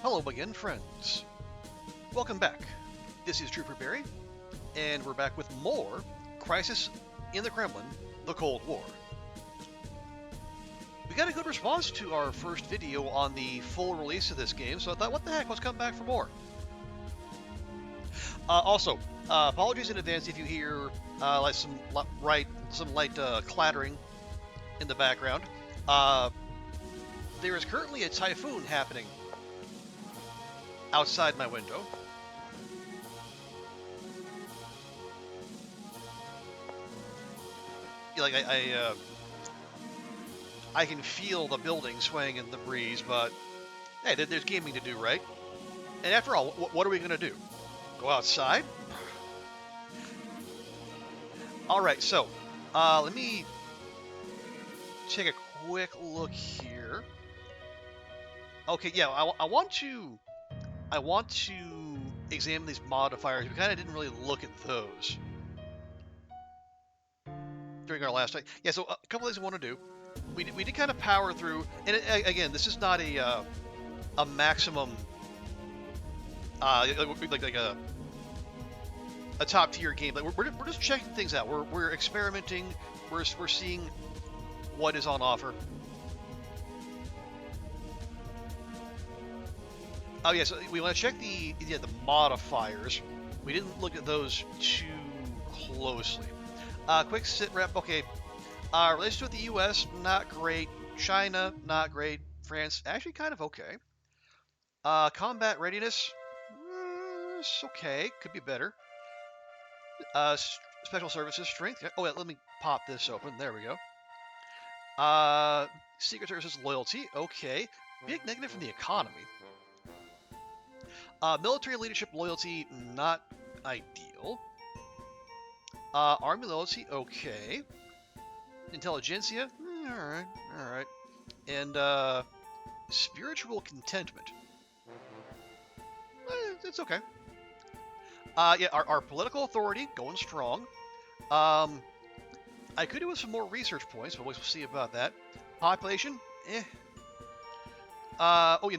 Hello again, friends. Welcome back. This is Trooper Barry, and we're back with more Crisis in the Kremlin, the Cold War. We got a good response to our first video on the full release of this game, so I thought, what the heck, let's come back for more. Also, apologies in advance if you hear like some light clattering in the background. There is currently a typhoon happening outside my window. Like I can feel the building swaying in the breeze, but hey, there's gaming to do, right? And after all, what are we gonna do? Go outside? All right, so let me take a quick look here. Okay, yeah, I want to examine these modifiers. We kind of didn't really look at those during our last time. Yeah, so a couple things I want to do. We did kind of power through, and again, this is not a maximum like a top tier game. Like we're just checking things out. We're experimenting. We're seeing what is on offer. Oh yeah, so we want to check the modifiers. We didn't look at those too closely. Quick sit rep. Okay. Relations with the U.S. not great. China not great. France actually kind of okay. Combat readiness. It's okay. Could be better. Special services strength. Oh yeah, let me pop this open. There we go. Secret services loyalty. Okay. Big negative from the economy. Military leadership loyalty, not ideal. Army loyalty, okay. Intelligentsia, alright. And, spiritual contentment. It's okay. Yeah, our political authority, going strong. I could do with some more research points, but we'll see about that. Population, eh. Oh yeah,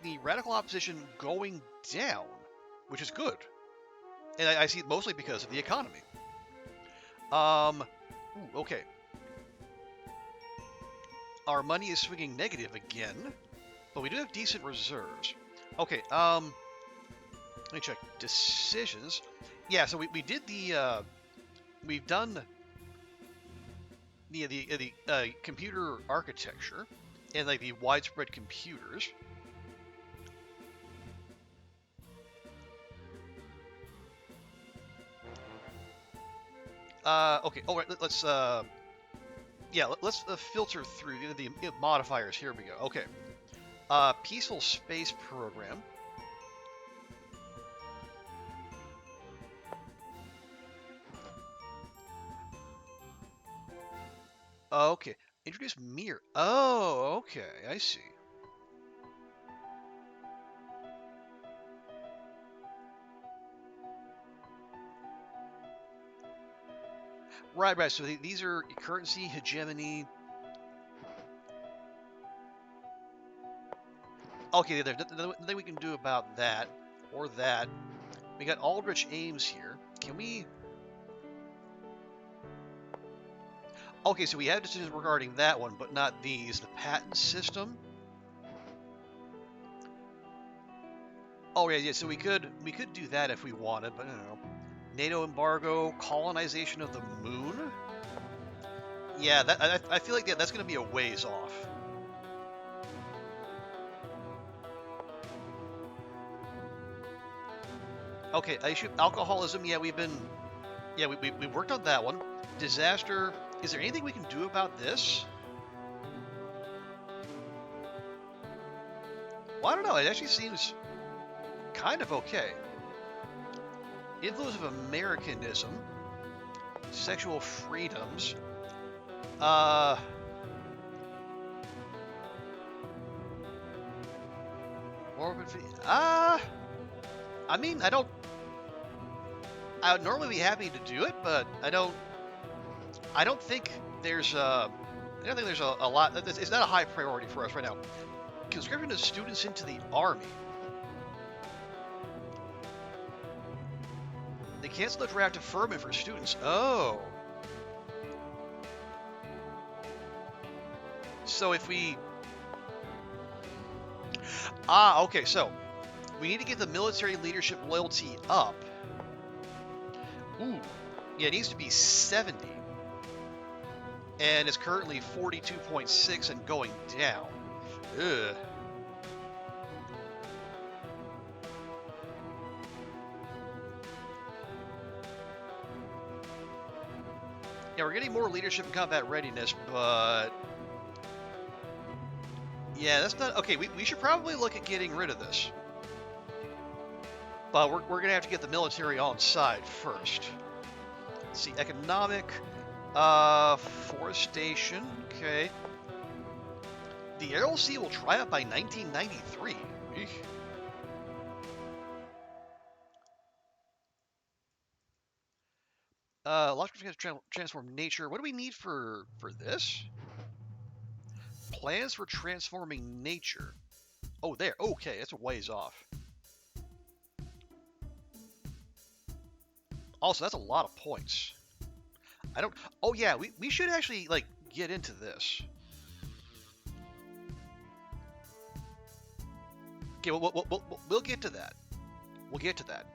the radical opposition going down, which is good, and I see it mostly because of the economy. Okay. Our money is swinging negative again, but we do have decent reserves. Okay. Let me check decisions. Yeah, so we did the we've done the computer architecture. And like the widespread computers. Okay. All right. Let's let's filter through the modifiers. Here we go. Okay. Peaceful space program. Okay. Introduce mirror. Oh, okay. I see. Right. So these are currency, hegemony. Okay, there's nothing we can do about that or that. We got Aldrich aims here. Can we? Okay, so we have decisions regarding that one, but not these. The patent system. Oh yeah. So we could do that if we wanted, but I don't know. NATO embargo, colonization of the moon. Yeah, I feel like that's going to be a ways off. Okay, issue alcoholism. Yeah, we worked on that one. Disaster. Is there anything we can do about this? Well, I don't know. It actually seems kind of okay. Influence of Americanism. Sexual freedoms. I mean, I would normally be happy to do it, but I don't think there's a lot. It's not a high priority for us right now. Conscription of students into the army. cancel the draft deferment for students. Oh. So if we... okay, so we need to get the military leadership loyalty up. Ooh. Yeah, it needs to be 70. And it's currently 42.6 and going down. Ugh. Yeah, we're getting more leadership and combat readiness, but... yeah, that's not... okay, we should probably look at getting rid of this. But we're going to have to get the military on side first. Let's see, economic... forestation, okay. The Aral Sea will dry up by 1993. Eesh. Logical transform nature. What do we need for this? Plans for transforming nature. Oh, there. Okay, that's a ways off. Also, that's a lot of points. I don't... oh, yeah, we should actually, like, get into this. Okay, we'll get to that. We'll get to that.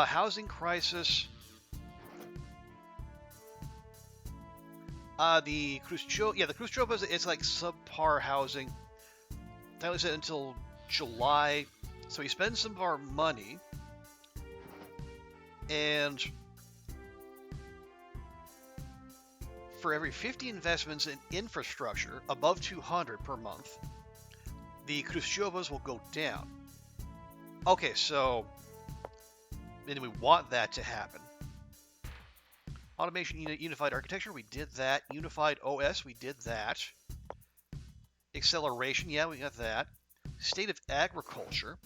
Housing crisis. The Khrushchev... yeah, the Khrushchev is like subpar housing. That was it until July. So we spend some of our money. And... for every 50 investments in infrastructure above 200 per month, the Khrushchevs will go down. Okay, so then we want that to happen. Automation, unified architecture, we did that. Unified OS, we did that. Acceleration, yeah, we got that. State of agriculture.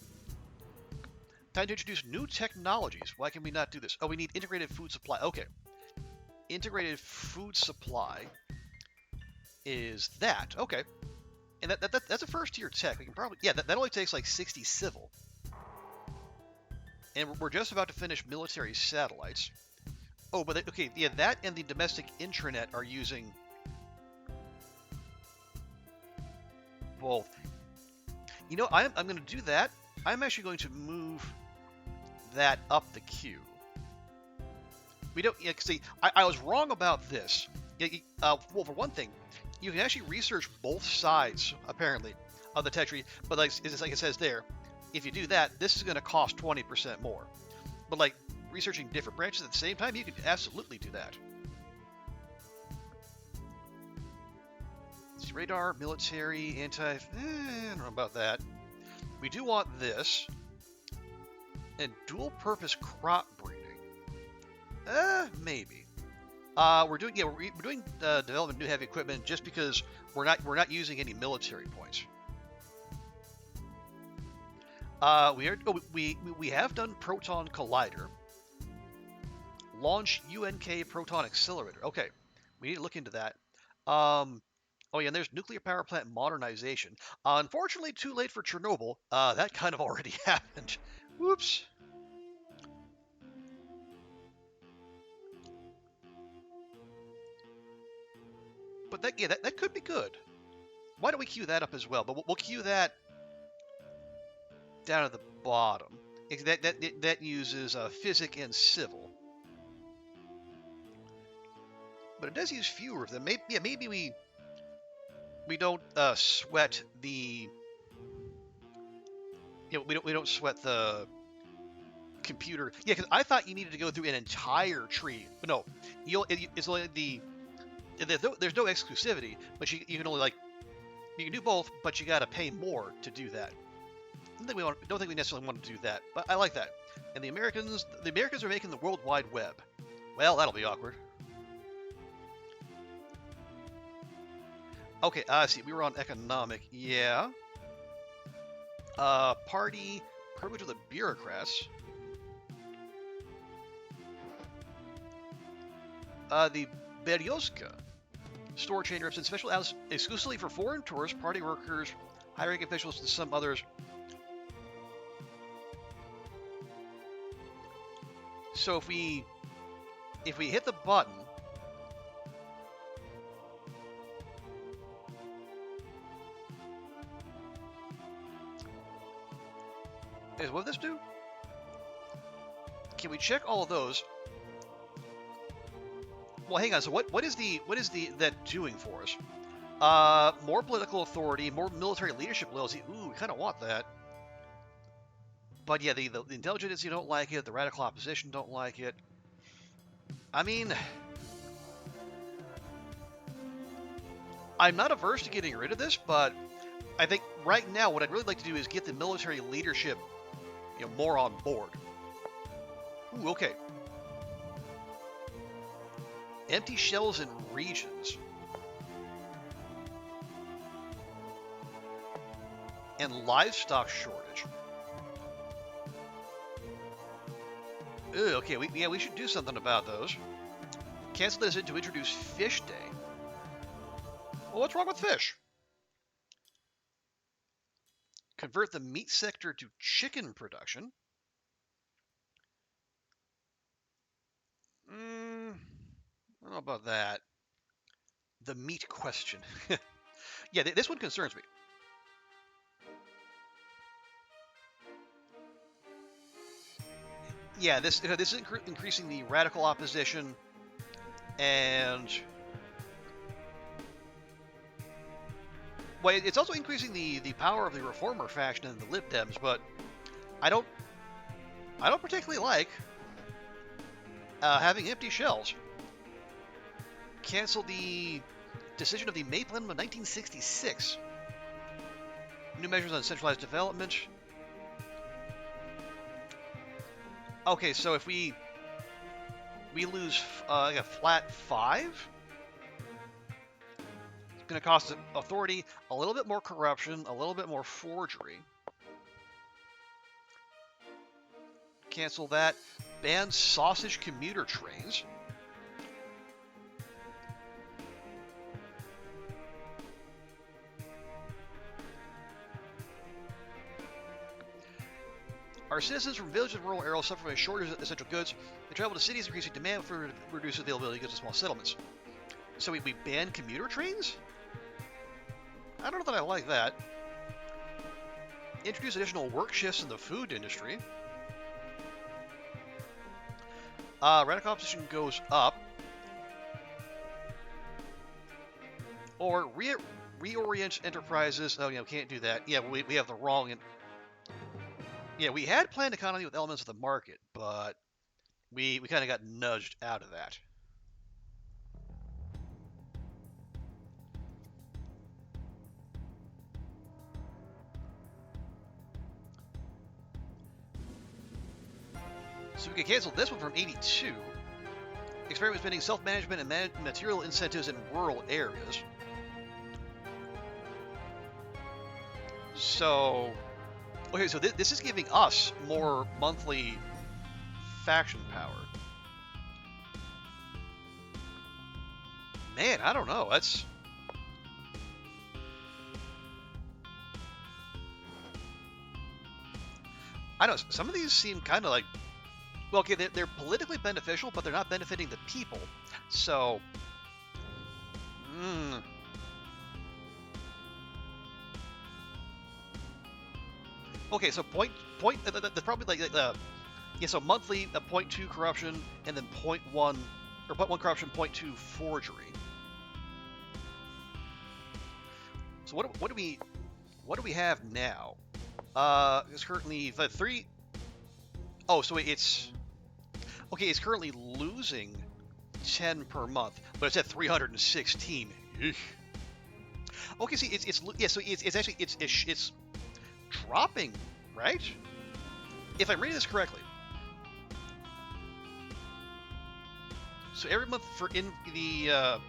Time to introduce new technologies. Why can we not do this? Oh, we need integrated food supply. Okay. Integrated food supply is that. Okay. And that's a first tier tech. We can probably... yeah, that only takes like 60 civil. And we're just about to finish military satellites. Oh, but okay, yeah, that and the domestic intranet are using both. You know, I'm going to do that. I'm actually going to move that up the queue. We don't... yeah, see, I was wrong about this. Well, for one thing, you can actually research both sides, apparently, of the tech tree. But like it says there, if you do that, this is going to cost 20% more. But like researching different branches at the same time, you can absolutely do that. It's radar, military, anti... I don't know about that. We do want this. And dual-purpose crop breeding. Maybe. We're doing development of new heavy equipment just because we're not using any military points. We have done proton collider. Launch UNK proton accelerator. Okay, we need to look into that. Oh yeah, and there's nuclear power plant modernization. Unfortunately, too late for Chernobyl. That kind of already happened. Whoops. But that could be good. Why don't we queue that up as well? But we'll queue that down at the bottom. That uses physic and civil. But it does use fewer of them. Maybe we don't sweat the... we don't sweat the computer. Yeah, because I thought you needed to go through an entire tree. But no, it's only the... there's no exclusivity, but you can only you can do both, but you got to pay more to do that. Don't think we necessarily want to do that, but I like that. And the Americans are making the World Wide Web. Well, that'll be awkward. Okay, see, we were on economic, yeah. Party, privilege of the bureaucrats. The Berioska. Store chain reps and special outlets exclusively for foreign tourists, party workers, high-ranking officials, and some others. So if we hit the button, what does this do? Can we check all of those? Well, hang on. So what is that doing for us? More political authority, more military leadership loyalty. Ooh, we kind of want that. But yeah, the intelligentsia don't like it. The radical opposition don't like it. I mean, I'm not averse to getting rid of this, but I think right now what I'd really like to do is get the military leadership, more on board. Ooh, okay. Empty shells in regions. And livestock shortage. Ugh, okay, we should do something about those. Cancel this to introduce Fish Day. Well, what's wrong with fish? Convert the meat sector to chicken production. I don't know about that. The meat question. Yeah, this one concerns me. Yeah, this is increasing the radical opposition, and well, it's also increasing the power of the reformer faction and the Lib Dems. But I don't particularly like having empty shells. Cancel the decision of the May Plan of 1966. New measures on centralized development. Okay, so if we lose like a flat 5, it's going to cost authority a little bit more corruption, a little bit more forgery. Cancel that. Ban sausage commuter trains. Our citizens from villages and rural areas suffer from a shortage of essential goods. They travel to cities, increasing demand for reduced availability of goods in small settlements. So we ban commuter trains? I don't know that I like that. Introduce additional work shifts in the food industry. Radical opposition goes up. Or reorient enterprises. Oh, can't do that. Yeah, we have the wrong... Yeah, we had planned economy with elements of the market, but we kind of got nudged out of that. So we can cancel this one from 82. Experiment spending self-management and material incentives in rural areas. So... Okay, so this is giving us more monthly faction power. Man, I don't know. That's... I don't know. Some of these seem kind of like... Well, okay, they're politically beneficial, but they're not benefiting the people. So... Okay, so that's probably like yeah, so monthly 0.2 corruption and then 0.1 or 0.1 corruption, 0.2 forgery. So what do we have now? It's currently the 3. Oh, so it's okay. It's currently losing 10 per month, but it's at 316. Eesh. Okay, see, it's actually it's dropping, right? If I'm reading this correctly. So every month for in the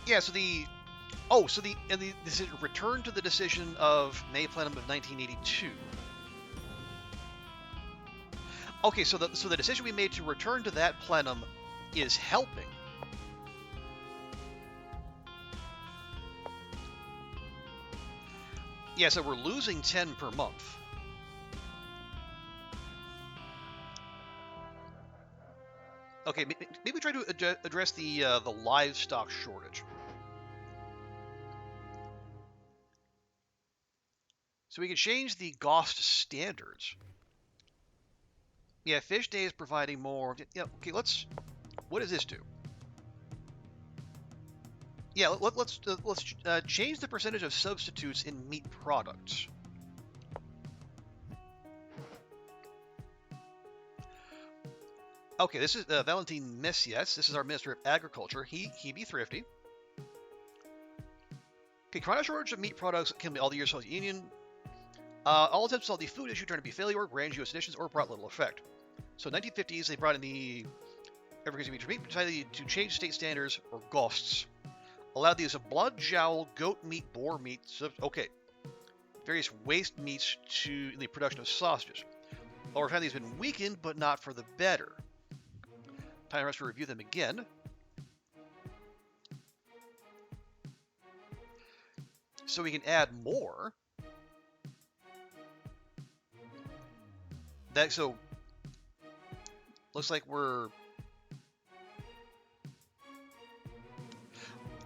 yeah, so the this is return to the decision of May Plenum of 1982. Okay, so the decision we made to return to that plenum is helping. Yeah, so we're losing 10 per month. Okay, maybe try to address the livestock shortage. So we can change the GOST standards. Yeah, fish day is providing more. Yeah, okay, let's. What does this do? Yeah, let's change the percentage of substitutes in meat products. Okay, this is Valentin Messias. This is our Minister of Agriculture. He be thrifty. Okay, chronic shortage of meat products can be all the years Soviet Union. All attempts to solve the food issue turned to be failure, grand U.S. additions, or brought little effect. So in the 1950s, they brought in the Evergreen meat, decided to change state standards, or GOSTs. Allowed the use of blood, jowl, goat meat, boar meat, okay, various waste meats to the production of sausages. Over time, these have been weakened, but not for the better. Time for us to review them again. So we can add more. So looks like we're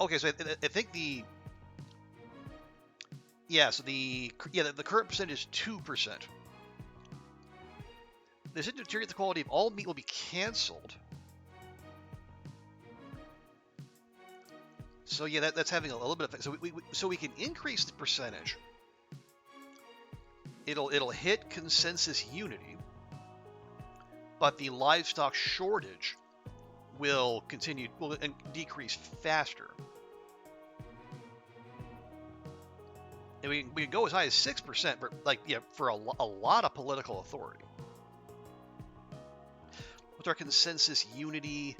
okay. So I think the current percentage is 2%. This should deteriorate the quality of all meat will be canceled. So yeah, that's having a little bit of effect. So we can increase the percentage. It'll hit consensus unity, but the livestock shortage will decrease faster. And we can go as high as 6%, for a lot of political authority. With our consensus unity,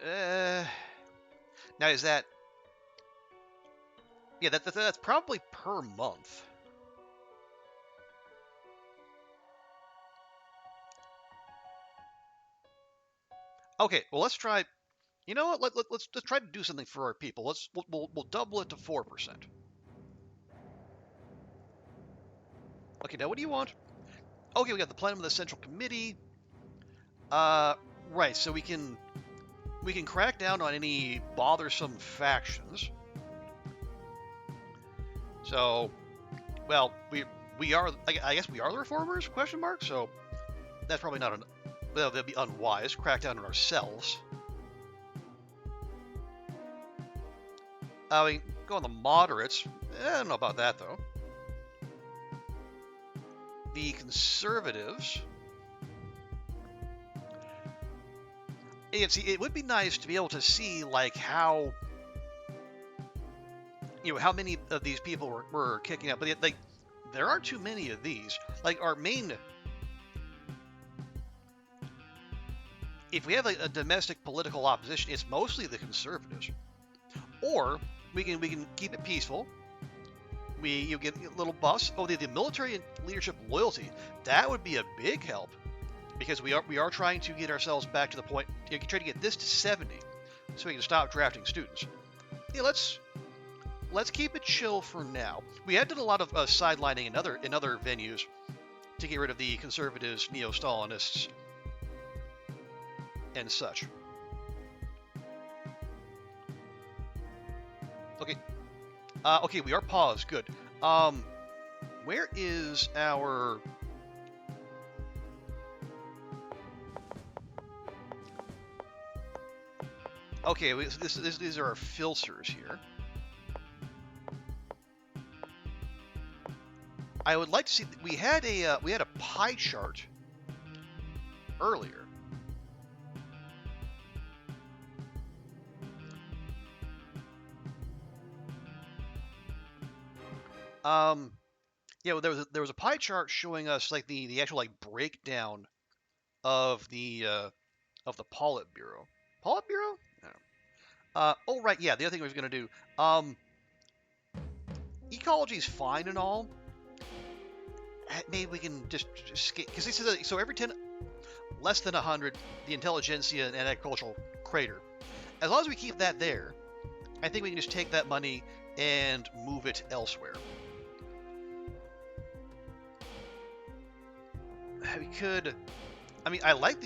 now is that? Yeah, that's probably per month. Okay, well let's try. You know what? Let's try to do something for our people. We'll double it to 4%. Okay, now what do you want? Okay, we got the plenum of the Central Committee. Right. So we can crack down on any bothersome factions. So, well, we are. I guess we are the reformers? Question mark. So that's probably not that'd be unwise. Crack down on ourselves. We go on the moderates. I don't know about that though. The conservatives. It would be nice to be able to see how many of these people were kicking out, but there aren't too many of these. Our main, if we have a domestic political opposition, it's mostly the conservatives. Or we can keep it peaceful. You get little buffs. Oh, the military and leadership loyalty. That would be a big help. Because we are trying to get ourselves back to the point. You can try to get this to 70, so we can stop drafting students. Yeah, let's keep it chill for now. We had done a lot of sidelining in other venues to get rid of the conservatives, neo-Stalinists, and such. Okay. Okay, we are paused. Good. Where is our? Okay, these are our filters here. I would like to see. We had a pie chart earlier. Yeah, well, there was a pie chart showing us the actual breakdown of the Politburo. Politburo? Oh, right, yeah, the other thing I was going to do, ecology is fine and all. Maybe we can just skip, because this is so every 10, less than 100, the intelligentsia and agricultural crater. As long as we keep that there, I think we can just take that money and move it elsewhere. We could, I mean, I like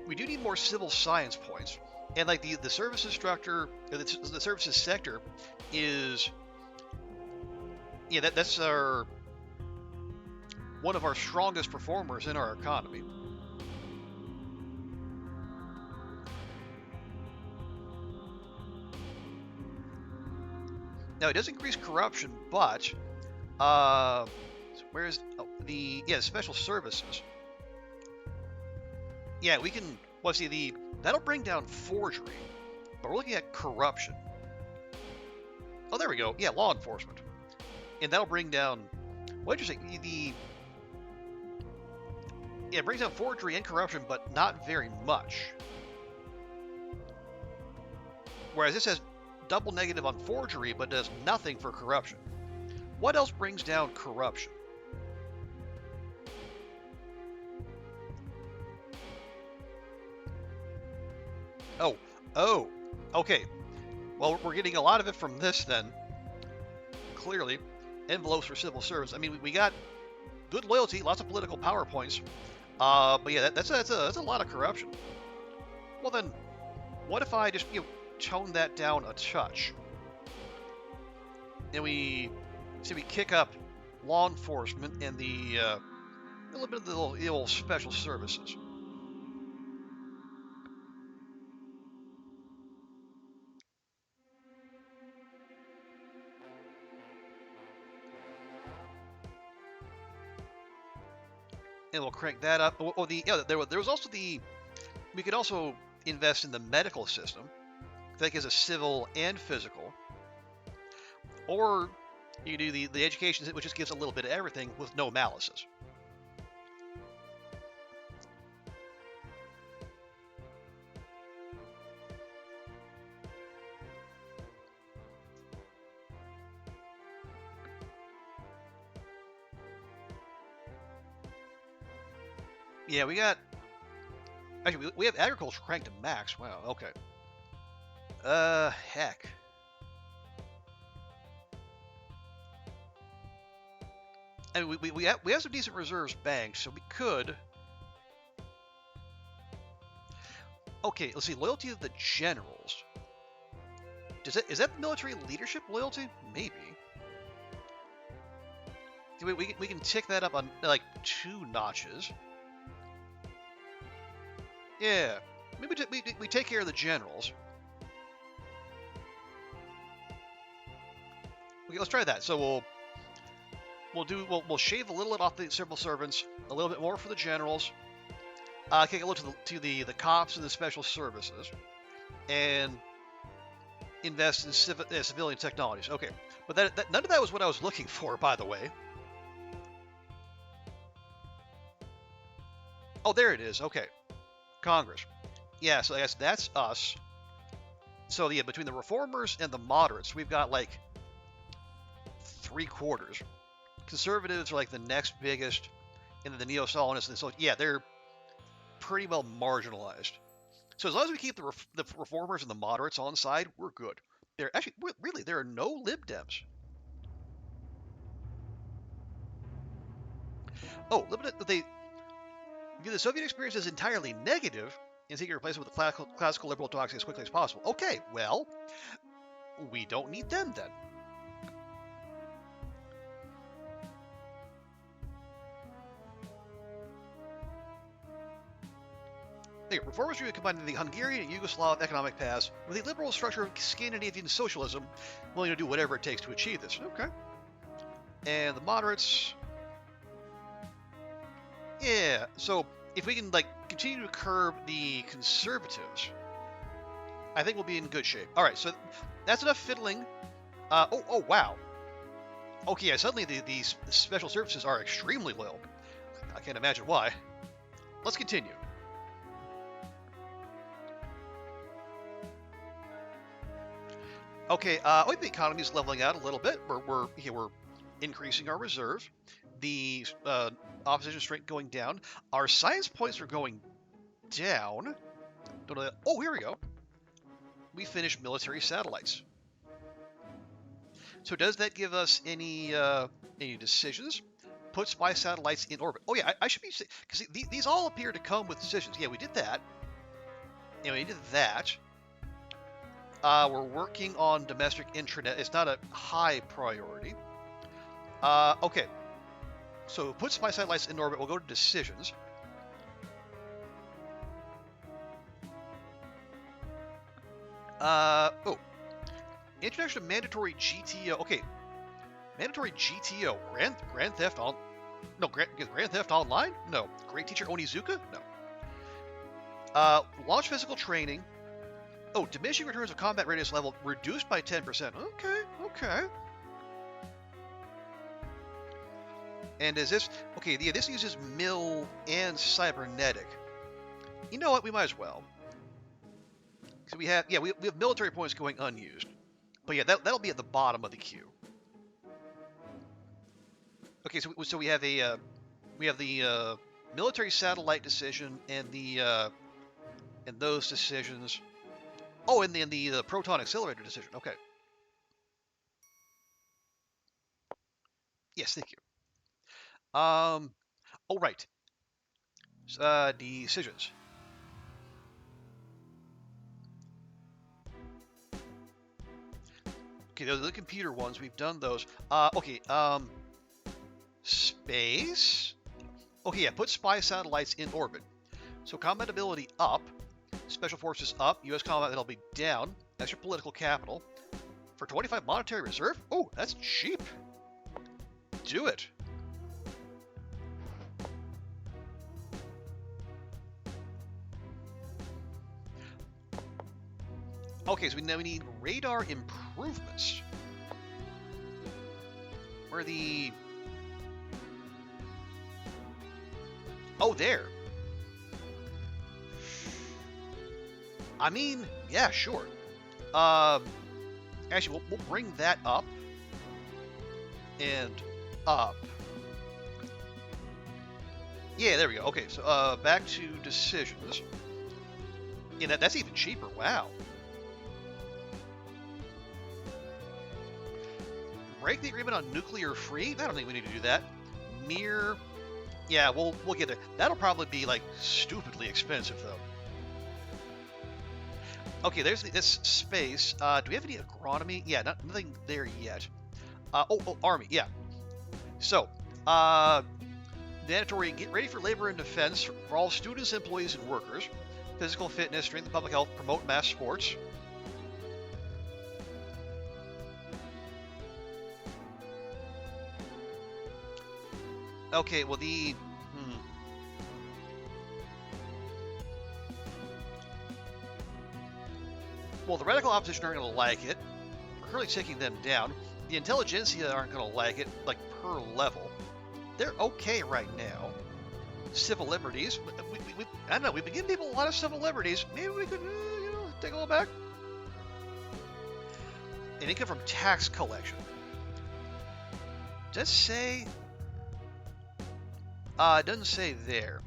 we do need more civil science points. And like the services structure, the services sector is, yeah, that's one of our strongest performers in our economy. Now it does increase corruption, but where's special services? Yeah, we can. Well, see, that'll bring down forgery, but we're looking at corruption. Oh, there we go. Yeah, law enforcement, and that'll bring down. Well, interesting. It brings down forgery and corruption, but not very much. Whereas this has double negative on forgery, but does nothing for corruption. What else brings down corruption? Oh, okay. Well, we're getting a lot of it from this then. Clearly, envelopes for civil service. I mean, we got good loyalty, lots of political power points. But yeah, that's a lot of corruption. Well then, what if I just tone that down a touch, and we kick up law enforcement and a little bit of the little special services. And we'll crank that up. Oh, there was also we could also invest in the medical system. That gives a civil and physical. Or you can do the education, which just gives a little bit of everything with no malices. Yeah, we got. Actually, we have agriculture cranked to max. Wow. Okay. Heck. I mean, we have some decent reserves banked, so we could. Okay, let's see. Loyalty of the generals. Is that military leadership loyalty? Maybe. We can tick that up on like 2 notches. Yeah, maybe we take care of the generals. Okay, let's try that. So we'll shave a little bit off the civil servants, a little bit more for the generals. Take a look to the cops and the special services, and invest in civilian technologies. Okay, but none of that was what I was looking for, by the way. Oh, there it is. Okay. Congress. Yeah, so I guess that's us. So yeah, between the reformers and the moderates, we've got like 3/4. Conservatives are like the next biggest, and then the neo-Stalinists. And so yeah, they're pretty well marginalized. So as long as we keep the reformers and the moderates on side, we're good. There actually really there are no Lib Dems. Oh, they view the Soviet experience as entirely negative and seek to replace it with the classical liberal democracy as quickly as possible. Okay, well, we don't need them then. Reformers are combining the Hungarian and Yugoslav economic paths with the liberal structure of Scandinavian socialism, willing to do whatever it takes to achieve this. Okay. And the moderates. Yeah, so if we can continue to curb the conservatives, I think we'll be in good shape. All right, so that's enough fiddling. Oh wow. Okay, yeah, suddenly these special services are extremely loyal. I can't imagine why. Let's continue. Okay, the economy is leveling out a little bit. We're increasing our reserves. The opposition strength going down. Our science points are going down. Oh, here we go. We finished military satellites. So does that give us any decisions? Put spy satellites in orbit. Oh yeah, I should be, because these all appear to come with decisions. Yeah, we did that. And we did that. We're working on domestic intranet. It's not a high priority. Okay. So put spy satellites in orbit. We'll go to decisions. Oh. International mandatory GTO. Okay. Mandatory GTO. Grand Theft on. No, Grand Theft Online? No. Great Teacher Onizuka? No. Launch physical training. Oh, diminishing returns of combat radius level reduced by 10%. Okay. And is this... Okay, yeah, this uses mill and cybernetic. You know what? We might as well. So we have... Yeah, we have military points going unused. But yeah, that'll be at the bottom of the queue. Okay, so we have a... we have the military satellite decision and the... and those decisions... Oh, and then the proton accelerator decision. Okay. Yes, thank you. Oh, right. Decisions. Okay, those are the computer ones. We've done those. Okay. Space. Okay, yeah. Put spy satellites in orbit. So combat ability up. Special forces up. U.S. combat that'll be down. Extra political capital. For 25 monetary reserve? Oh, that's cheap. Do it. Okay, so now we need radar improvements. Where the... Oh, there. I mean, yeah, sure. Actually, we'll bring that up. And up. Yeah, there we go. Okay, so back to decisions. Yeah, that's even cheaper. Wow. Break the agreement on nuclear free? I don't think we need to do that. Mere... Yeah, we'll get there. That'll probably be, like, stupidly expensive, though. Okay, there's this space. Do we have any agronomy? Yeah, nothing there yet. Army, yeah. So, mandatory, get ready for labor and defense for all students, employees, and workers. Physical fitness, strength and public health, promote mass sports. Okay, well the... Well, the radical opposition aren't going to like it. We're currently taking them down. The intelligentsia aren't going to like it, like, per level. They're okay right now. Civil liberties. I don't know, we've been giving people a lot of civil liberties. Maybe we could, take a little back. And income from tax collection. Does it say... it doesn't say there.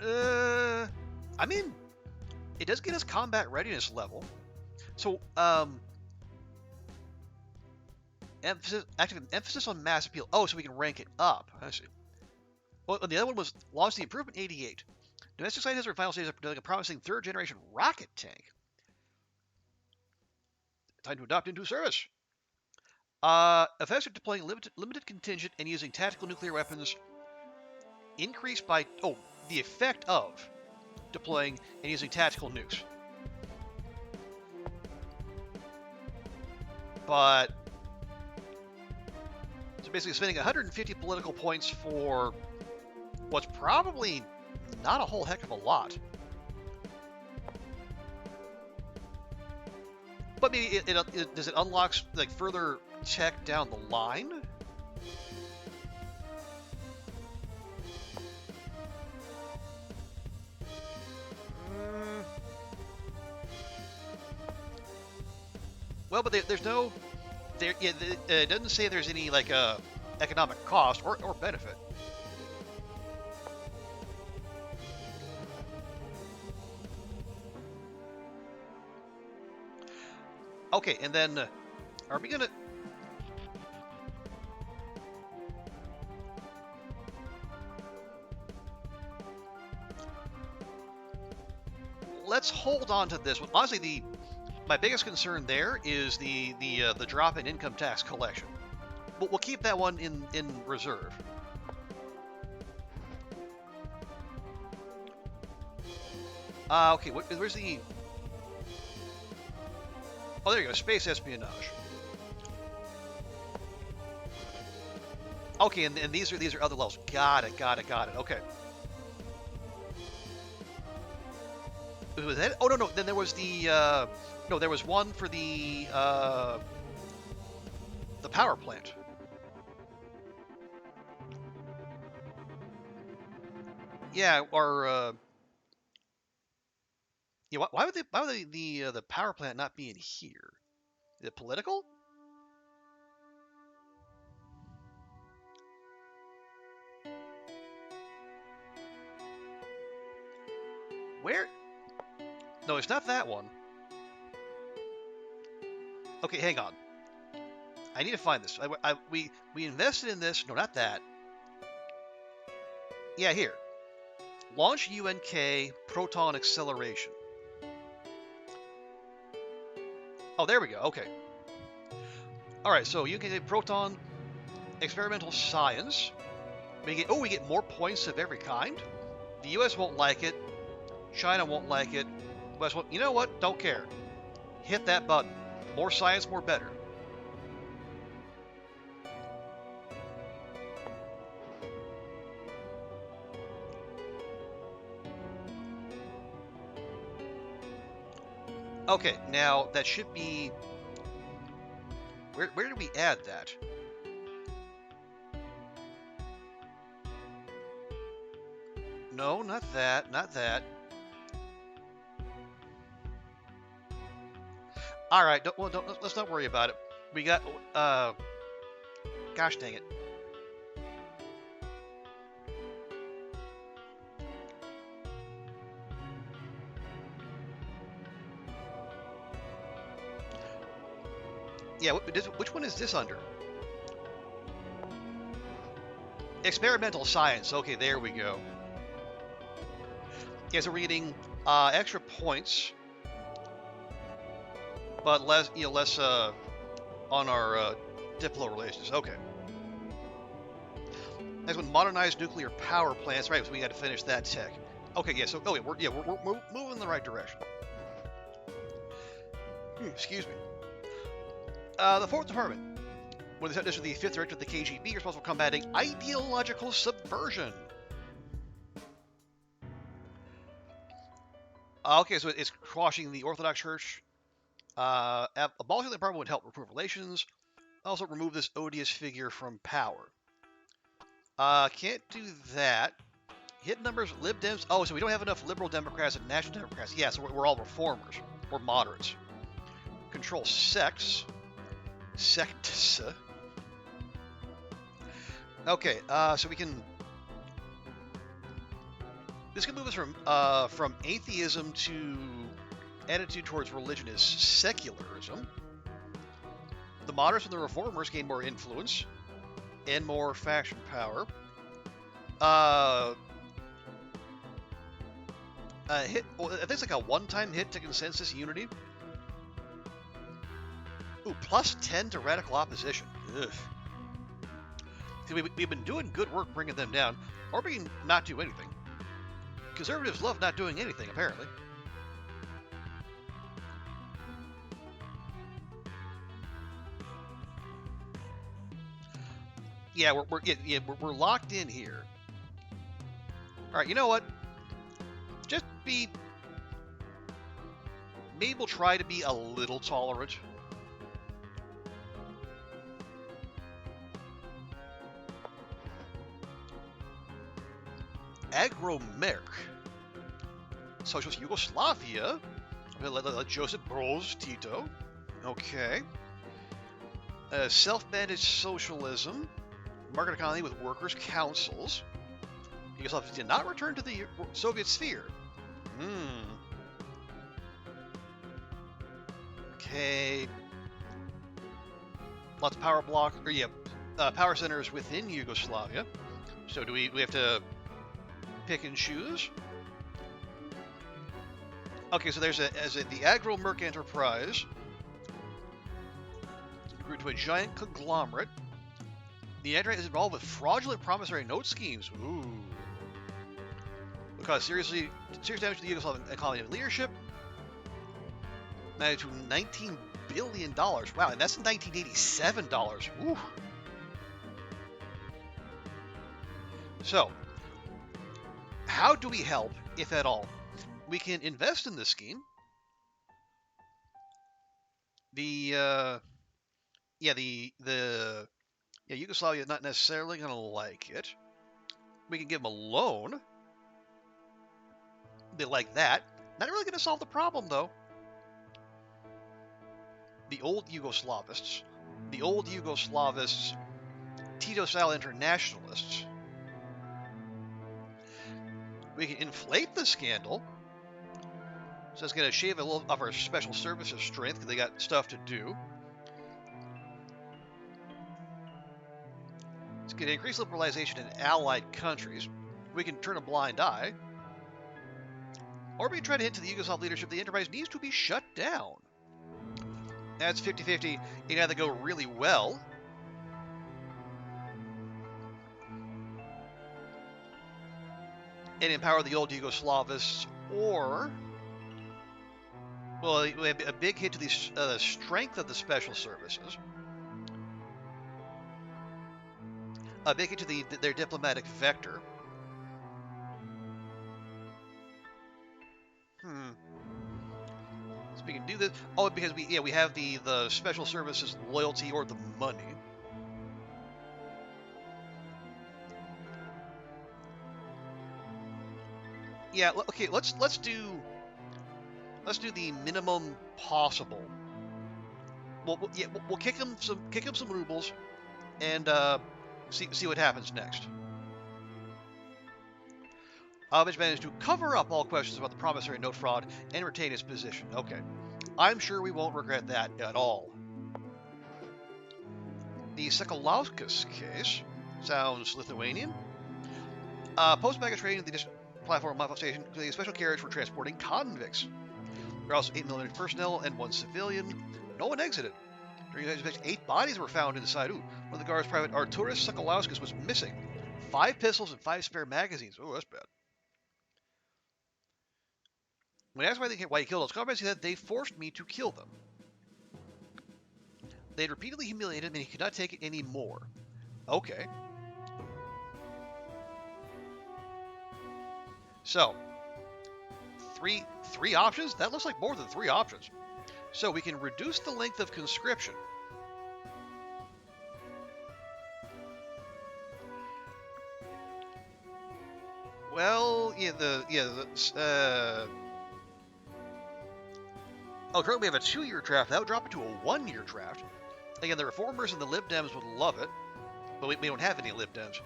I mean, it does get us combat readiness level. So, emphasis on mass appeal. Oh, so we can rank it up. I see. Well, the other one was launched the improvement 88. Domestic scientists are in final stages of building a promising third-generation rocket tank. Time to adopt into service. Effects of deploying limited contingent and using tactical nuclear weapons increased by... Oh, the effect of deploying and using tactical nukes. But... So basically spending 150 political points for what's probably not a whole heck of a lot. But maybe does it unlock like further tech down the line? Well, but there's no... it doesn't say there's any like economic cost or benefit. Okay, and then are we gonna? Let's hold on to this one. Honestly, my biggest concern there is the drop in income tax collection. But we'll keep that one in reserve. Okay, where's the... Oh, there you go, space espionage. Okay, and these are other levels. Got it. Okay. Was that? Oh no. Then there was the no. There was one for the power plant. Yeah, or yeah. Why would the power plant not be in here? Is it political? Where? No, it's not that one. Okay, hang on. I need to find this. We invested in this. No, not that. Yeah, here. Launch UNK proton acceleration. Oh, there we go. Okay. All right. So UNK proton experimental science. We get more points of every kind. The U.S. won't like it. China won't like it. West won't. You know what? Don't care. Hit that button. More science, more better. Okay, now that should be... Where did we add that? No, not that, not that. All right, let's not worry about it. We got, gosh dang it. Yeah, which one is this under? Experimental science. Okay, there we go. Yeah, so we're getting extra points, but less on our diplo relations. Okay. Next one, modernized nuclear power plants. Right, so we got to finish that tech. Okay, yeah. So we're moving in the right direction. Excuse me. The Fourth Department, when this is the 5th Director of the KGB, you're responsible for combating ideological subversion. Okay, so it's quashing the Orthodox Church. Abolishing the department would help improve relations. Also, remove this odious figure from power. Can't do that. Hit numbers, Lib Dems. Oh, so we don't have enough Liberal Democrats and National Democrats. Yeah, so we're all reformers. We're moderates. Control sex. Sects. Okay, so we can... This can move us from atheism to attitude towards religion is secularism. The moderates and the reformers gain more influence and more faction power. Hit. Well, I think it's like a one-time hit to consensus unity. Ooh, plus 10 to radical opposition. Ugh. See, we've been doing good work bringing them down, or we can not do anything. Conservatives love not doing anything, apparently. Yeah, we're locked in here. All right, you know what? Just maybe we'll try to be a little tolerant. Agromerc. Socialist Yugoslavia. Joseph Broz Tito. Okay. Self-managed socialism. Market economy with workers' councils. Yugoslavia did not return to the Soviet sphere. Okay. lots of power block, or yeah, power centers within Yugoslavia. So do we have to pick and choose? Okay, so there's the Agro Merc Enterprise grew to a giant conglomerate. The enterprise is involved with fraudulent promissory note schemes. Ooh. Will cause serious damage to the Yugoslav economy and leadership. Managed to $19 billion. Wow, and that's in $1987. Ooh. So, how do we help, if at all? We can invest in this scheme. Yugoslavia is not necessarily going to like it. We can give them a loan. They like that. Not really going to solve the problem, though. The old Yugoslavists, Tito-style internationalists. We can inflate the scandal. So it's going to shave a little of our special services strength because they got stuff to do. It's going to increase liberalization in allied countries. We can turn a blind eye. Or we can try to hint to the Yugoslav leadership the enterprise needs to be shut down. That's 50-50. It can either go really well, and empower the old Yugoslavists, or, well, we have a big hit to the strength of the special services, a big hit to their diplomatic vector. So we can do this. Oh, because we have the special services loyalty or the money. Yeah. Okay. Let's do the minimum possible. We'll kick him some rubles, and see what happens next. Which managed to cover up all questions about the promissory note fraud and retain his position. Okay. I'm sure we won't regret that at all. The Sekalauskas case sounds Lithuanian. Post-baggage trading the platform modification including a special carriage for transporting convicts. There are also 8 military personnel and 1 civilian. No one exited. During the inspection, 8 bodies were found inside. Ooh, one of the guards, Private Arturas Sekalauskas, was missing. 5 pistols and 5 spare magazines. Oh, that's bad. When asked why he killed those comrades, he said, "They forced me to kill them. They had repeatedly humiliated him and he could not take it anymore." Okay. So, three options? That looks like more than 3 options. So we can reduce the length of conscription. Well, currently we have a 2-year draft. That would drop it to a 1-year draft. Again, the Reformers and the Lib Dems would love it, but we don't have any Lib Dems.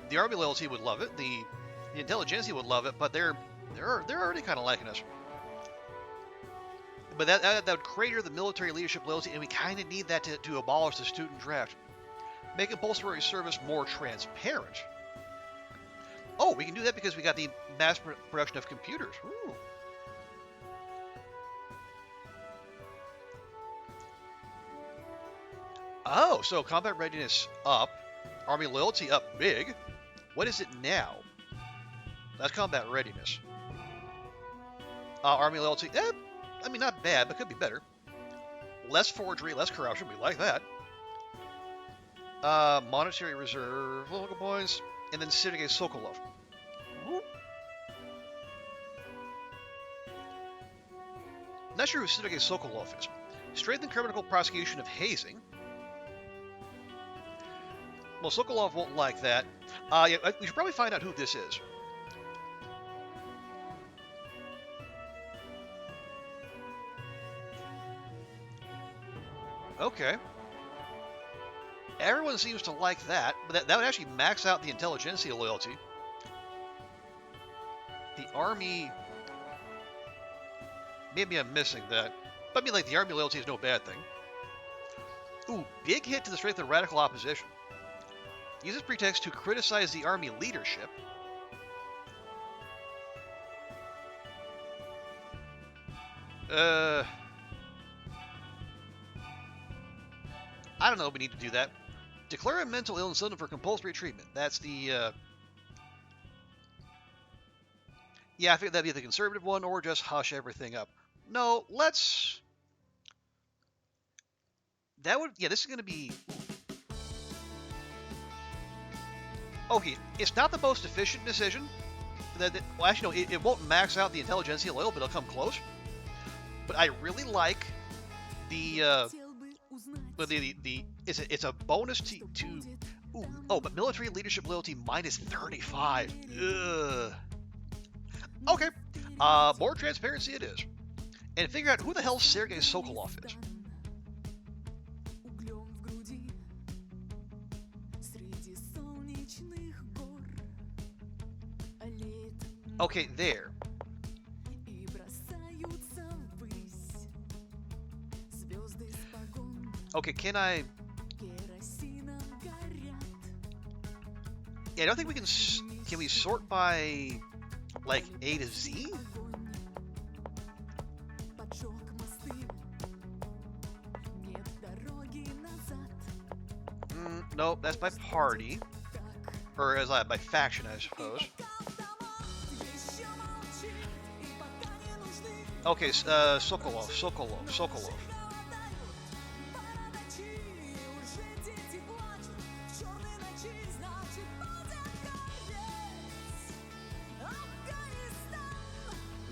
The Army loyalty would love it. The intelligentsia would love it, but they're already kind of liking us. But that would crater the military leadership loyalty, and we kind of need that to abolish the student draft. Make compulsory service more transparent. Oh, we can do that because we got the mass production of computers. Ooh. Oh, so combat readiness up, army loyalty up big. What is it now? That's combat readiness. Army loyalty, I mean, not bad, but could be better. Less forgery, less corruption, we like that. Monetary reserve, local points, and then Sergei Sokolov. Not sure who Sergei Sokolov is. Strengthen criminal prosecution of hazing. Well, Sokolov won't like that. Yeah, we should probably find out who this is. Okay. Everyone seems to like that, but that would actually max out the intelligentsia loyalty. The army... Maybe I'm missing that. But I mean, like, the army loyalty is no bad thing. Ooh, big hit to the strength of radical opposition. Uses pretext to criticize the army leadership. I don't know if we need to do that. Declare a mental illness for compulsory treatment. That's the, yeah, I think that'd be the conservative one, or just hush everything up. No, let's... That would... Yeah, this is going to be... Okay, it's not the most efficient decision. Well, actually, no, it won't max out the intelligentsia loyal, but it'll come close. But I really like the it's a bonus to but military leadership loyalty minus 35. Ugh. Okay, more transparency it is, and figure out who the hell Sergei Sokolov is. Okay, there. Okay, can I... Yeah, I don't think we can... Can we sort by, like, A to Z? Nope, that's by party. Or as by faction, I suppose. Okay, Sokolov.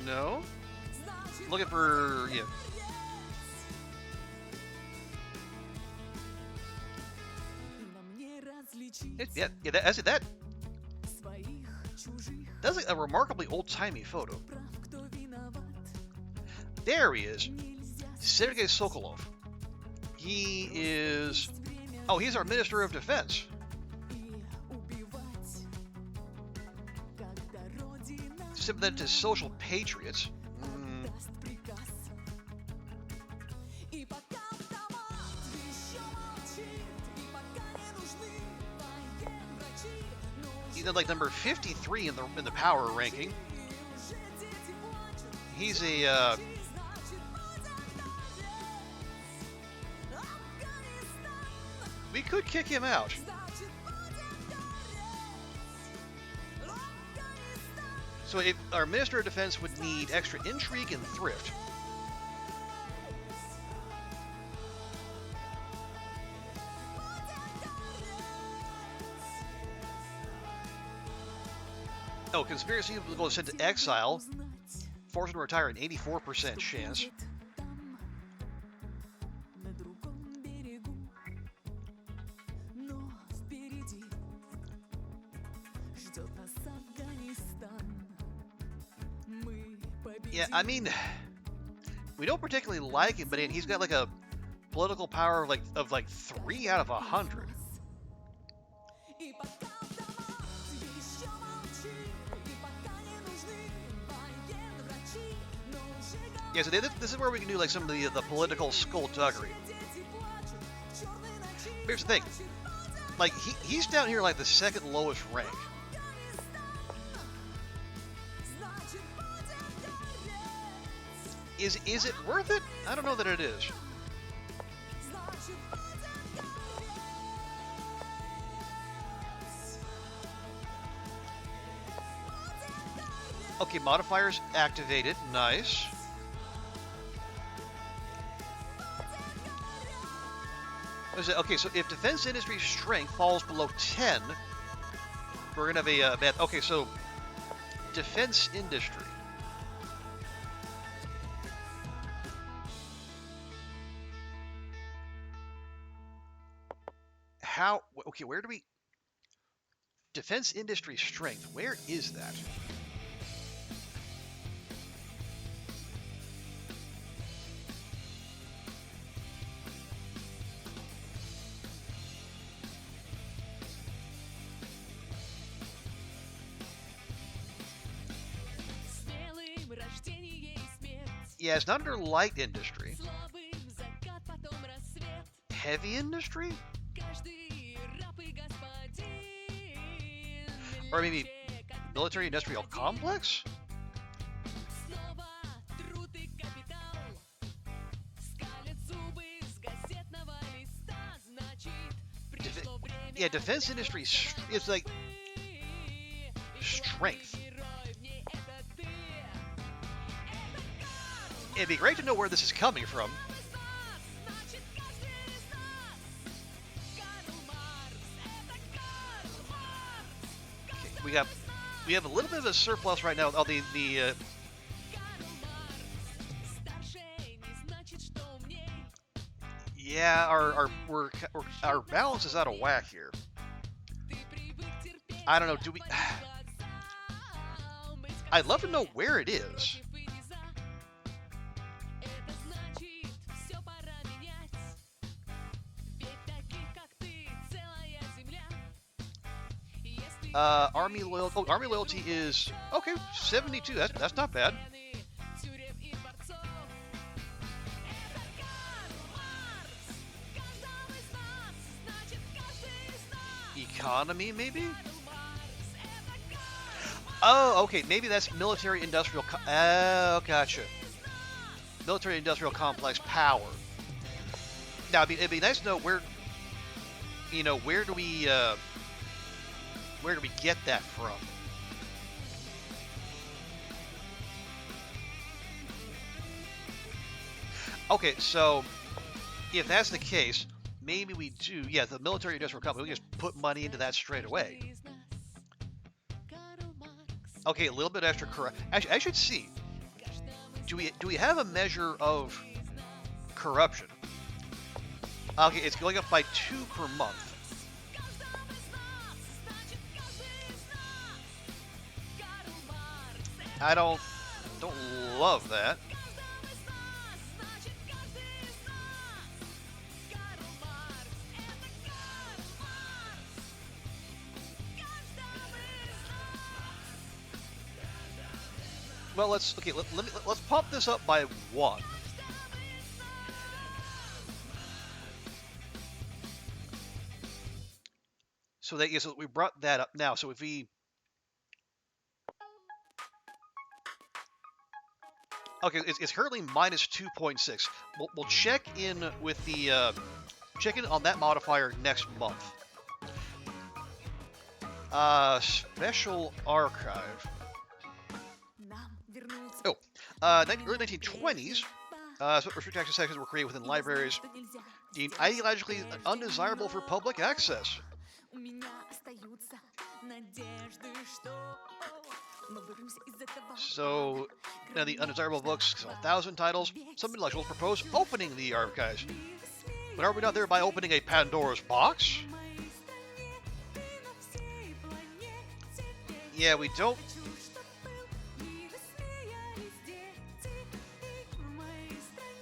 No? Looking for... yeah. That that's like a remarkably old-timey photo. There he is. Sergei Sokolov. He is... Oh, he's our Minister of Defense. Sympathetic to social patriots. He's like number 53 in the power ranking. He's a we could kick him out. So if our Minister of Defense would need extra intrigue and thrift. Oh, conspiracy will go sent to exile. Forced to retire an 84% chance. Yeah, I mean, we don't particularly like him, but he's got like a political power of like 3 out of 100. Yeah, so this is where we can do like some of the political skullduggery. Here's the thing, like he's down here like the second lowest rank. Is it worth it? I don't know that it is. Okay, modifiers activated. Nice. What is it? Okay, so if defense industry strength falls below 10, we're gonna have a bad. Okay, so defense industry. How? Okay, where do we? Defense industry strength. Where is that? Yeah, it's not under light industry. heavy industry? Or maybe military industrial complex? Yeah, defense industry is like strength. It'd be great to know where this is coming from. Okay, we have a little bit of a surplus right now. Oh, yeah, our balance is out of whack here. I don't know. Do we? I'd love to know where it is. Army loyalty. Oh, army loyalty is okay. 72. That's not bad. Economy, maybe. Oh, okay. Maybe that's military industrial. Oh, gotcha. Military industrial complex power. Now, it'd be nice to know where. You know, where do we get that from? Okay, so if that's the case, maybe we do. Yeah, the military industrial complex. We just put money into that straight away. Okay, a little bit extra corrupt. Actually, I should see. Do we have a measure of corruption? Okay, it's going up by 2 per month. I don't love that. Well, let's pop this up by 1. So that so we brought that up now. So if we okay, it's currently minus 2.6. We'll check in with the check in on that modifier next month. Special archive. Oh, early 1920s. Restricted access sections were created within libraries deemed ideologically undesirable for public access. So, now the undesirable books, 1,000 titles. Some intellectuals propose opening the archives. But are we not thereby opening a Pandora's box? Yeah, we don't.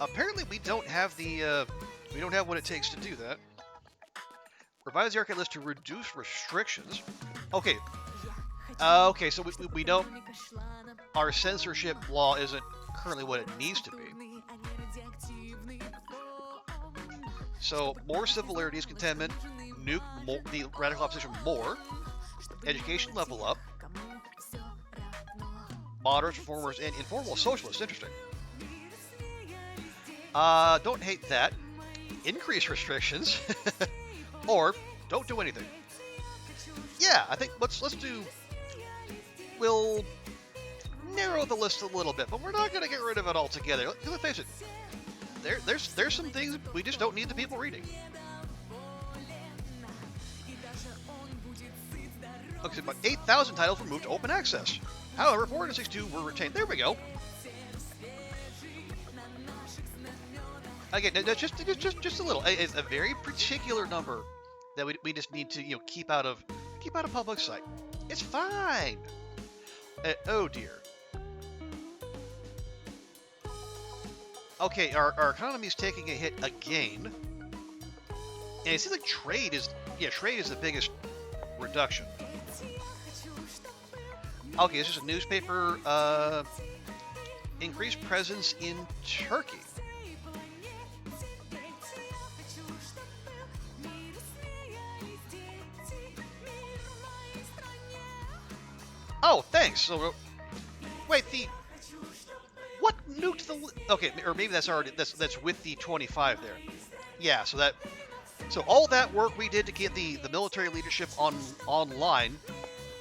Apparently, we don't have the. We don't have what it takes to do that. Revise the archive list to reduce restrictions. Okay. Okay, so we don't. Our censorship law isn't currently what it needs to be. So more civil liberties, contentment, nuke more, the radical opposition more, education level up, moderates, reformers, and informal socialists. Interesting. Don't hate that. Increase restrictions, or don't do anything. Yeah, I think let's do. We'll narrow the list a little bit, but we're not going to get rid of it altogether. Let's face it. There's some things we just don't need the people reading. Okay, about 8,000 titles were moved to open access. However, 462 were retained. There we go. Again, that's just a little. It's a very particular number that we just need to keep out of public sight. It's fine. Oh dear. Okay, our economy is taking a hit again, and it seems like trade is the biggest reduction. Okay, this is a newspaper. Increased presence in Turkey. Oh, thanks. So, wait, what nuked the? Okay, or maybe that's already that's with the 25 there. Yeah, so all that work we did to get the military leadership online,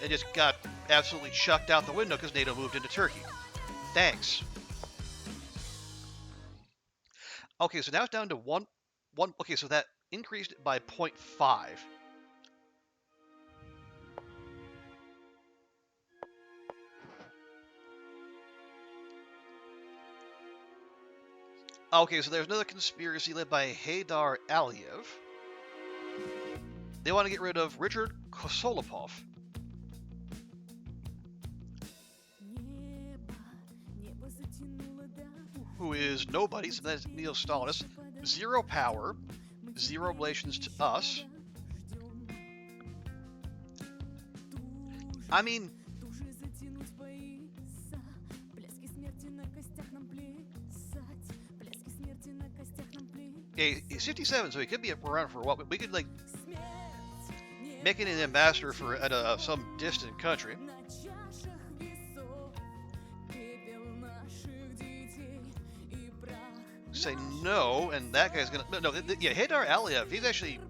it just got absolutely chucked out the window because NATO moved into Turkey. Thanks. Okay, so now it's down to one. Okay, so that increased by 0.5. Okay, so there's another conspiracy led by Haydar Aliyev. They want to get rid of Richard Kosolopov. Who is nobody, so that's neo-Stalinist. Zero power, zero relations to us. I mean, yeah, he's 57, so he could be around for a while, but we could, like, make it an ambassador for some distant country. Say no, and that guy's gonna yeah, Haydar Aliyev, he's actually,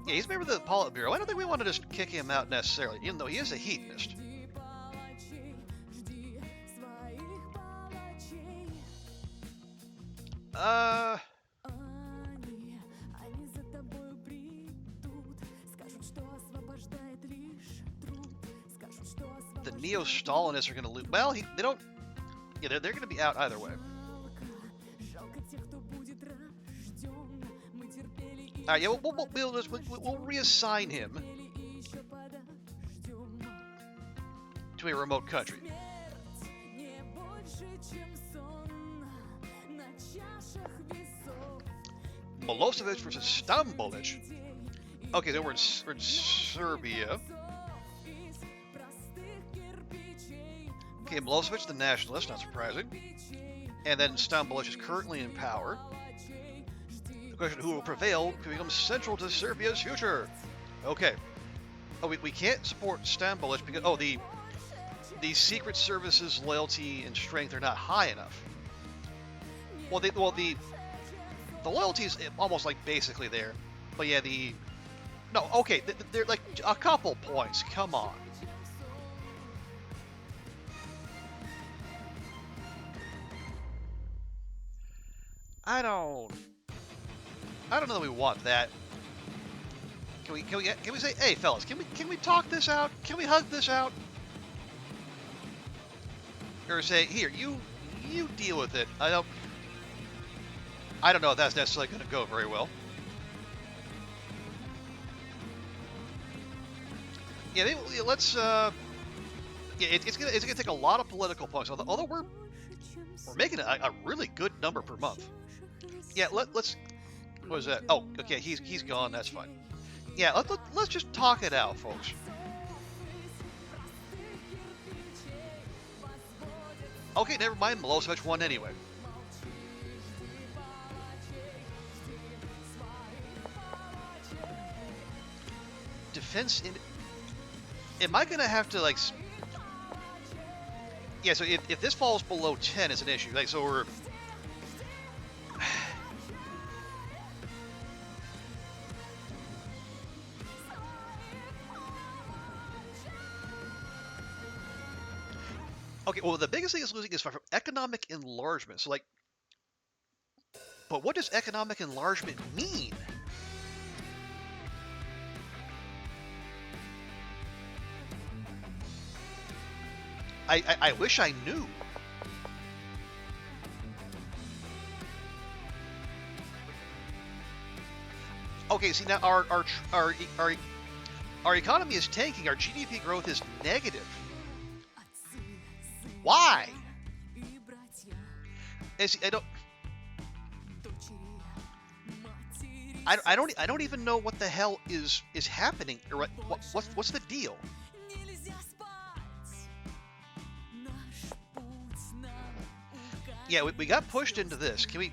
yeah, he's a member of the Politburo. I don't think we want to just kick him out necessarily, even though he is a hedonist. The neo-Stalinists are gonna lose. Well, they don't. Yeah, they're gonna be out either way. Alright, yeah, we'll reassign him to a remote country. Milosevic versus Stambolic. Okay, then we're in Serbia. Okay, Milosevic, the nationalist, not surprising. And then Stambolic is currently in power. The question, who will prevail, can become central to Serbia's future. Okay. Oh, we can't support Stambolic because, oh, the secret services loyalty and strength are not high enough. Well, the loyalty is almost like basically there, but yeah, no, okay, they're like a couple points. Come on. I don't know that we want that. Can we say, hey fellas, can we talk this out? Can we hug this out? Or say, here, you deal with it. I don't know if that's necessarily going to go very well. Yeah, let's yeah, it's gonna take a lot of political points. Although we're making a really good number per month. Yeah, let's. What is that? Oh, okay, he's gone. That's fine. Yeah, let's just talk it out, folks. Okay, never mind. Milosevic won anyway. Defense in. Am I gonna have to like? Yeah. So if this falls below 10, it's an issue. Like, so we're. Okay, well, the biggest thing it's losing is from economic enlargement. So, like, but what does economic enlargement mean? I wish I knew. Okay, see now our economy is tanking. Our GDP growth is negative. Why? I don't even know what the hell is happening. Or what's the deal? Yeah, we got pushed into this. Can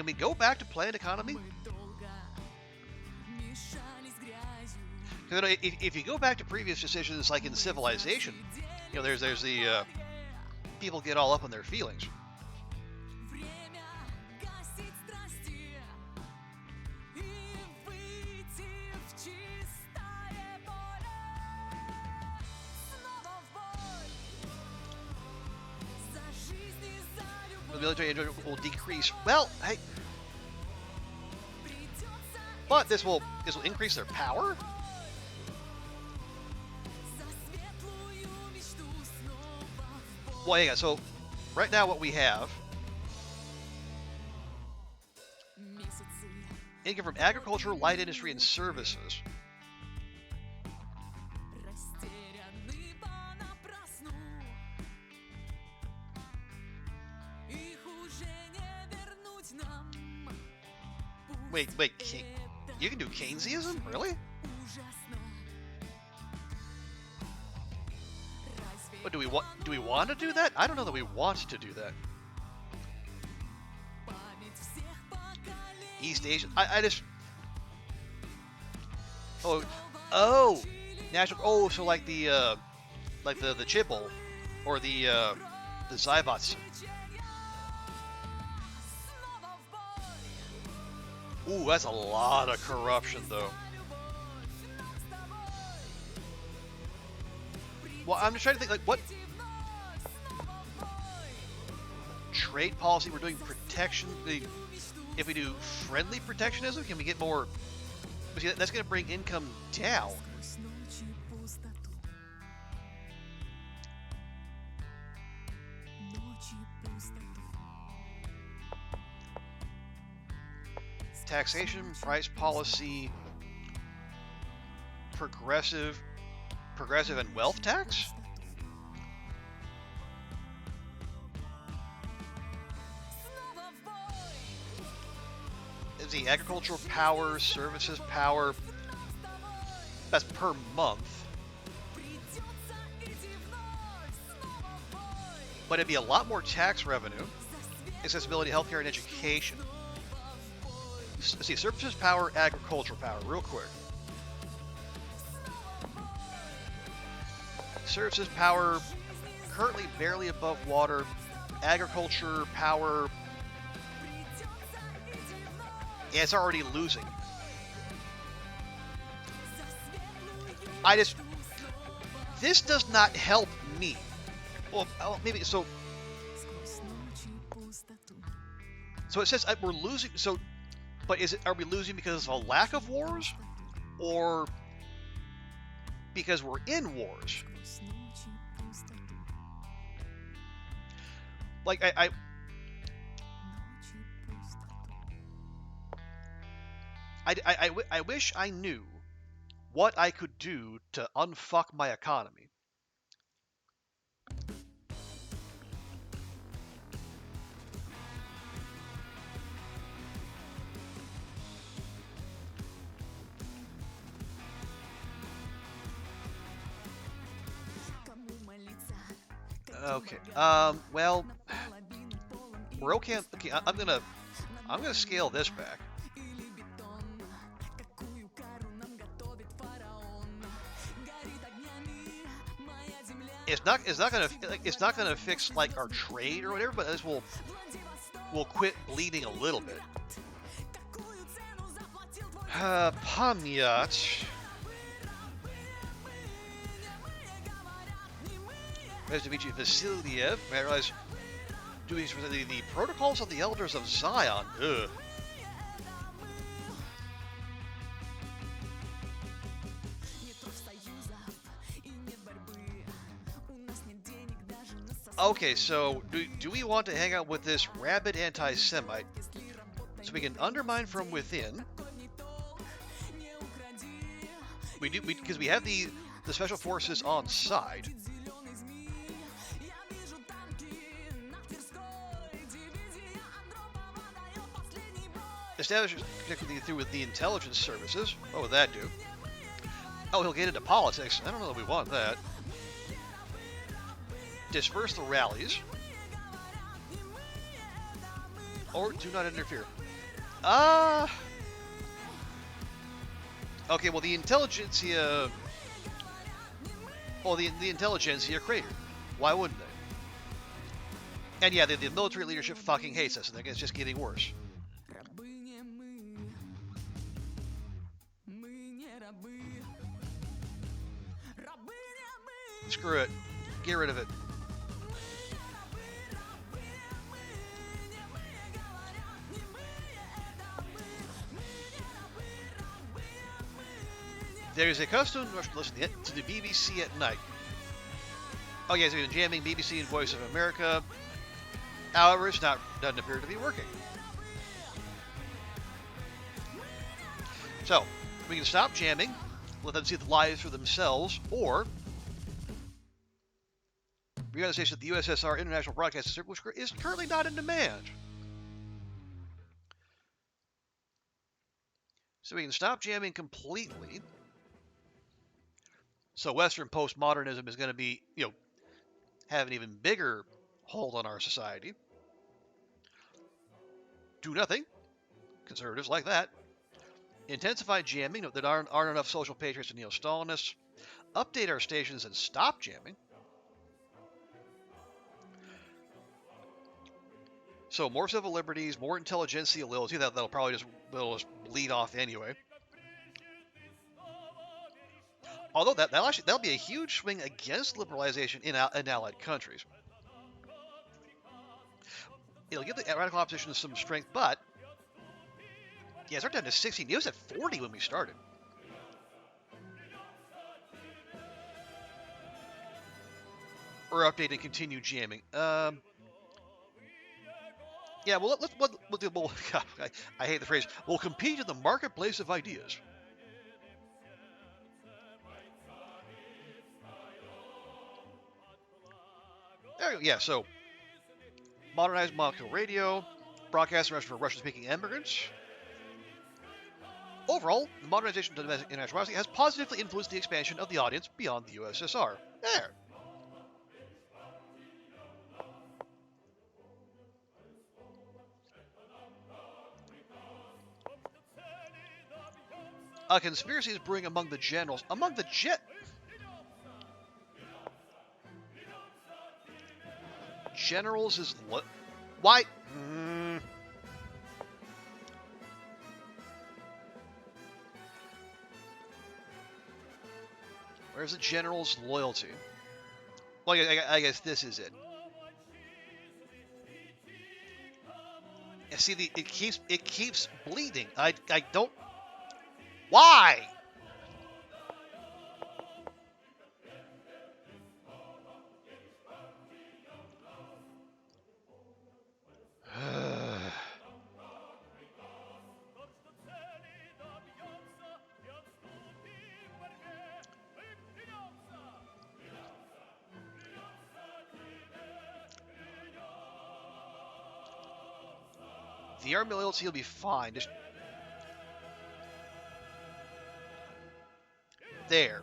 we go back to planned economy? If you go back to previous decisions like in Civilization, there's the people get all up on their feelings. The military will decrease. Well, hey, but this will increase their power. Well, yeah. So right now, what we have: income from agriculture, light industry, and services. Wait, you can do Keynesianism? Really? What do we want to do that? I don't know that we want to do that. East Asia. I just. Oh, national. Oh, so like the Chibble, or the Zybots. Ooh, that's a lot of corruption, though. Well, I'm just trying to think, like, what trade policy we're doing protection. If we do friendly protectionism, can we get more? But see, that's going to bring income down. Taxation, price policy, progressive and wealth tax? Is the agricultural power, services power, that's per month. But it'd be a lot more tax revenue, accessibility, healthcare, and education. Let's see, services power, agricultural power, real quick. Services power, currently barely above water. Agriculture power, yeah, it's already losing. This does not help me. Well, maybe, so it says we're losing, so, but are we losing because of a lack of wars, or because we're in wars? Like, I wish I knew what I could do to unfuck my economy. Okay. Well, we're okay. Okay, I'm gonna scale this back. It's not gonna fix like our trade or whatever, but this will quit bleeding a little bit. Pamyat. Dmitry Vasiliev, I realize, doing the protocols of the elders of Zion. Ugh. Okay, so do we want to hang out with this rabid anti-Semite so we can undermine from within? We do, because we have the special forces on side. Establish connectivity through with the intelligence services. What would that do? Oh, he'll get into politics. I don't know that we want that. Disperse the rallies. Or do not interfere. Okay, well, the intelligentsia... Well, the intelligentsia cratered. Why wouldn't they? And yeah, the military leadership fucking hates us, and it's just getting worse. Screw it. Get rid of it. There's a custom to listen to the BBC at night. Oh yeah, so you've been jamming BBC and Voice of America. However, it doesn't appear to be working. So, we can stop jamming, let them see the lies for themselves, or realization that the USSR International Broadcasting Service is currently not in demand. So we can stop jamming completely. So Western postmodernism is going to be, have an even bigger hold on our society. Do nothing. Conservatives like that. Intensify jamming. There aren't enough social patriots and neo-Stalinists. Update our stations and stop jamming. So more civil liberties, more intelligentsia loyalty. That'll probably just bleed off anyway. Although that'll be a huge swing against liberalization in allied countries. It'll give the radical opposition some strength, but yeah, it's down to 16. It was at 40 when we started. Or update and continue jamming. Yeah, well, I hate the phrase. We'll compete in the marketplace of ideas. There, yeah, so modernized molecular radio, broadcast for Russian-speaking immigrants. Overall, the modernization of domestic international has positively influenced the expansion of the audience beyond the USSR. There. A conspiracy is brewing among the generals. Among the generals is why? Where's the general's loyalty? Well, I guess this is it. See, it keeps bleeding. I don't. Why? The army loyalty will be fine. Just there.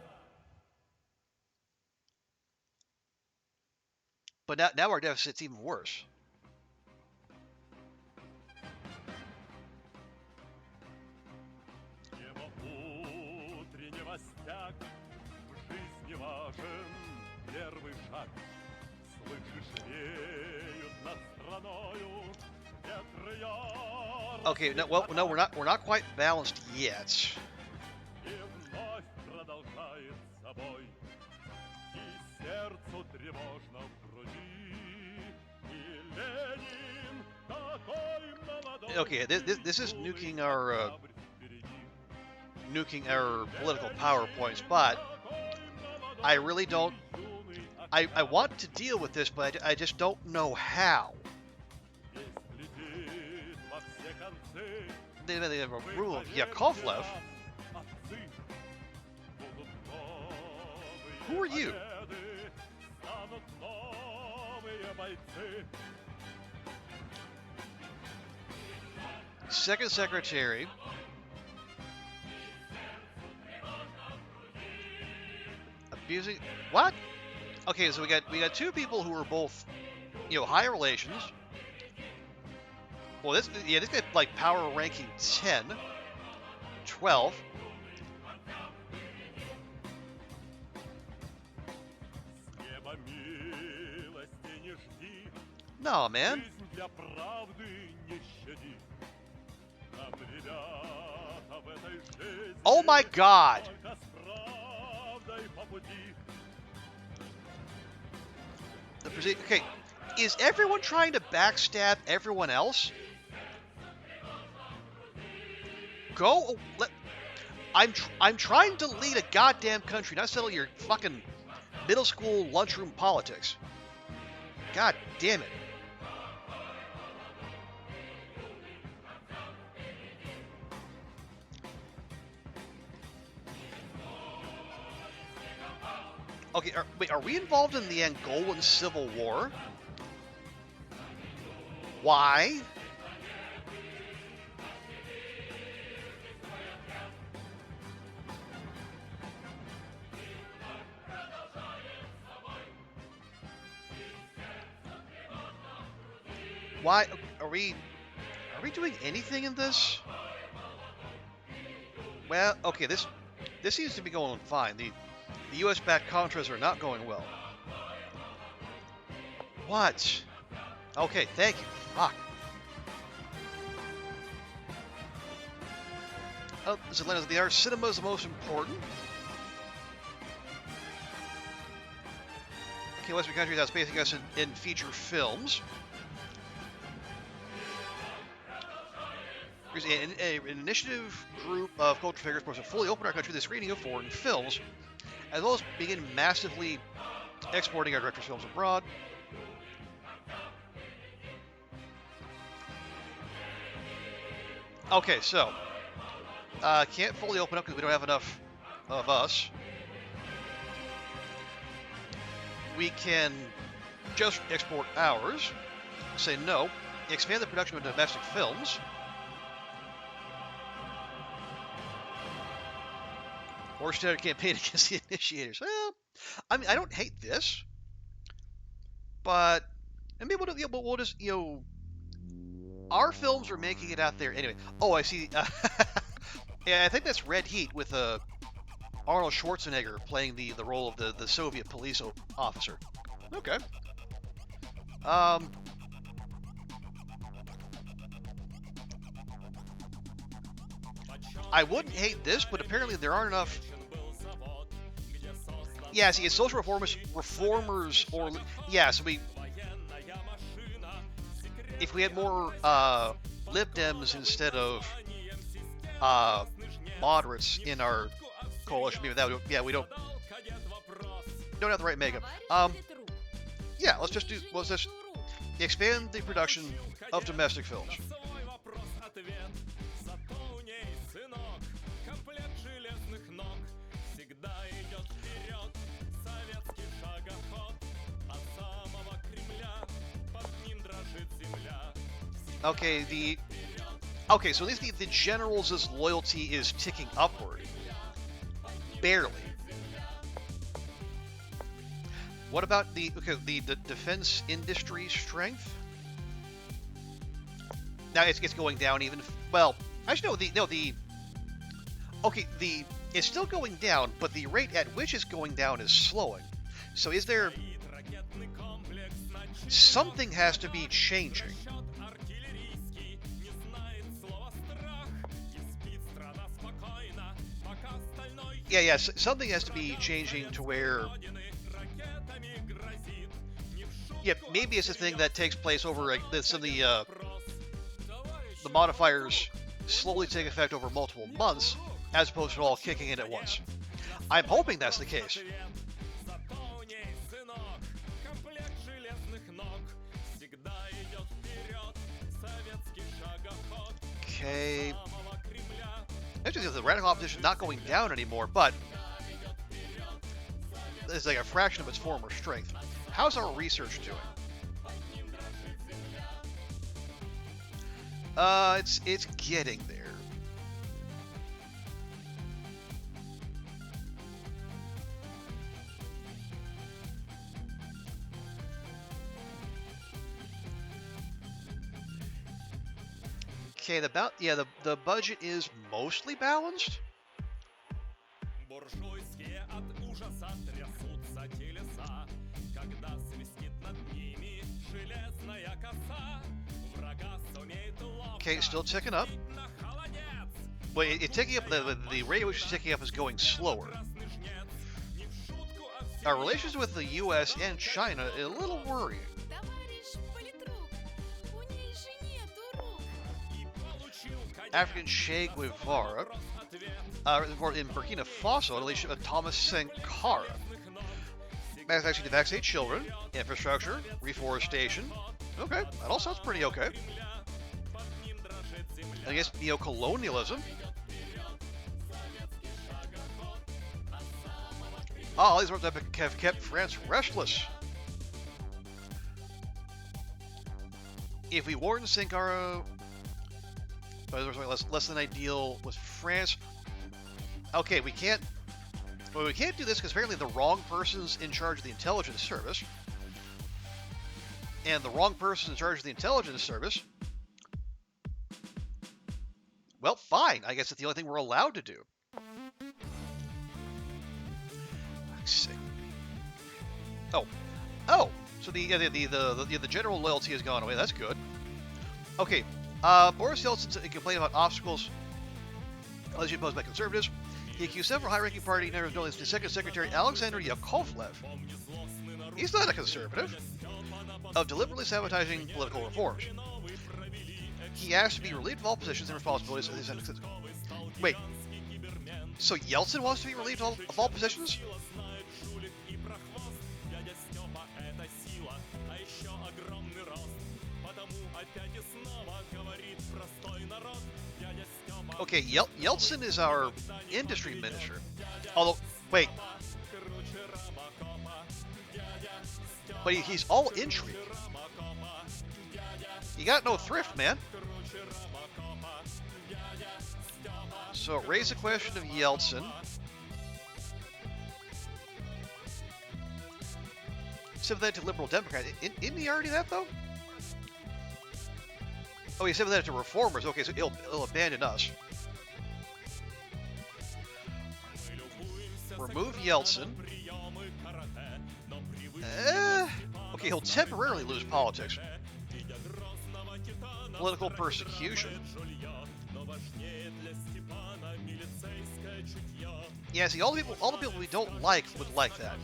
But now our deficit's even worse. Okay, no, well, no, we're not quite balanced yet. Okay, this is nuking our political PowerPoints, but I really don't. I want to deal with this, but I just don't know how. They have a rule of Yakovlev. Who are you? Second secretary. Abusing what? Okay, so we got two people who are both, high relations. Well, this guy like power ranking 10, 12. No, man. Oh my god! Okay, is everyone trying to backstab everyone else? Go. I'm trying to lead a goddamn country, not settle your fucking middle school lunchroom politics. God damn it. Okay, wait, are we involved in the Angolan Civil War? Why? Why are we doing anything in this? Well, okay, this seems to be going fine. The US-backed Contras are not going well. What? Okay, thank you. Fuck. Oh, Zelena, our cinema is the most important. Okay, Western countries that's basing us in feature films. There's an initiative group of culture figures supposed to fully open our country to the screening of foreign films, as well as begin massively exporting our directors' films abroad. Okay, so can't fully open up because we don't have enough of us. We can just export ours. Say no. Expand the production of domestic films. Or start a campaign against the initiators. Well, I mean, I don't hate this, but and maybe we'll just our films are making it out there anyway. Oh, I see. Yeah, I think that's Red Heat with Arnold Schwarzenegger playing the role of the Soviet police officer. Okay. I wouldn't hate this, but apparently there aren't enough. Yeah, see, it's social reformers, or yeah. So if we had more Lib Dems instead of moderates in our coalition, maybe that would. Yeah, we don't have the right makeup. Yeah, let's just expand the production of domestic films. Okay, so at least the generals' loyalty is ticking upward. Barely. What about the defense industry strength? Now it's going down even. Well, actually it's still going down, but the rate at which it's going down is slowing. So is there something has to be changing? Yeah, something has to be changing to where. Yeah, maybe it's a thing that takes place over some of the modifiers slowly take effect over multiple months, as opposed to all kicking in at once. I'm hoping that's the case. Okay. Actually, the radical opposition is not going down anymore, but it's like a fraction of its former strength. How's our research doing? It's getting there. Okay, the budget is mostly balanced. Okay, still ticking up. But it's ticking up. The rate at which it's ticking up is going slower. Our relations with the U.S. and China are a little worrying. African Che Guevara. In Burkina Faso, relationship with Thomas Sankara. Manufacturing to vaccinate children, infrastructure, reforestation. Okay, that all sounds pretty okay. I guess neo-colonialism. All these words have kept France restless. If we warn Sankara, but there was less than ideal with France. Okay, we can't. Well, we can't do this because apparently the wrong person's in charge of the intelligence service, and the wrong person in charge of the intelligence service. Well, fine. I guess it's the only thing we're allowed to do. Oh. So the general loyalty has gone away. That's good. Okay. Boris Yeltsin complained about obstacles allegedly posed by conservatives. He accused several high-ranking party members, notably the Second Secretary Alexander Yakovlev, he's not a conservative, of deliberately sabotaging political reforms. He asked to be relieved of all positions and responsibilities. Wait, so Yeltsin wants to be relieved of all positions? Okay, Yeltsin is our industry minister. Although, wait. But he's all intrigue. You got no thrift, man. So raise the question of Yeltsin. Sympathetic to liberal Democrat. Isn't he already that, though? Oh, he's sympathetic to reformers. Okay, so he'll abandon us. Remove Yeltsin. Okay, he'll temporarily lose politics. Political persecution. Yeah, see, all the people we don't like would like that.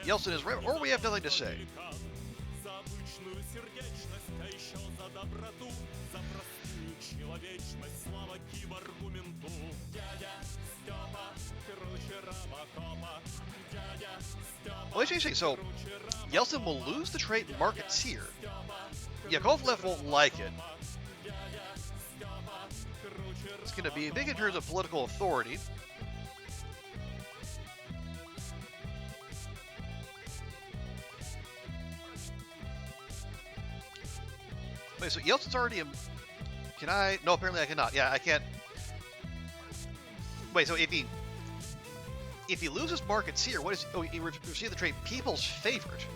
Yeltsin is right, or we have nothing to say. Well, it's interesting. So, Yeltsin will lose the trait marketeer. Yakovlev won't like it. It's going to be big in terms of political authority. Wait, so Yeltsin's already in... Can I? No, apparently I cannot. Yeah, I can't. Wait, so if he loses marketeer, what is... Oh, he received the trait people's favorite.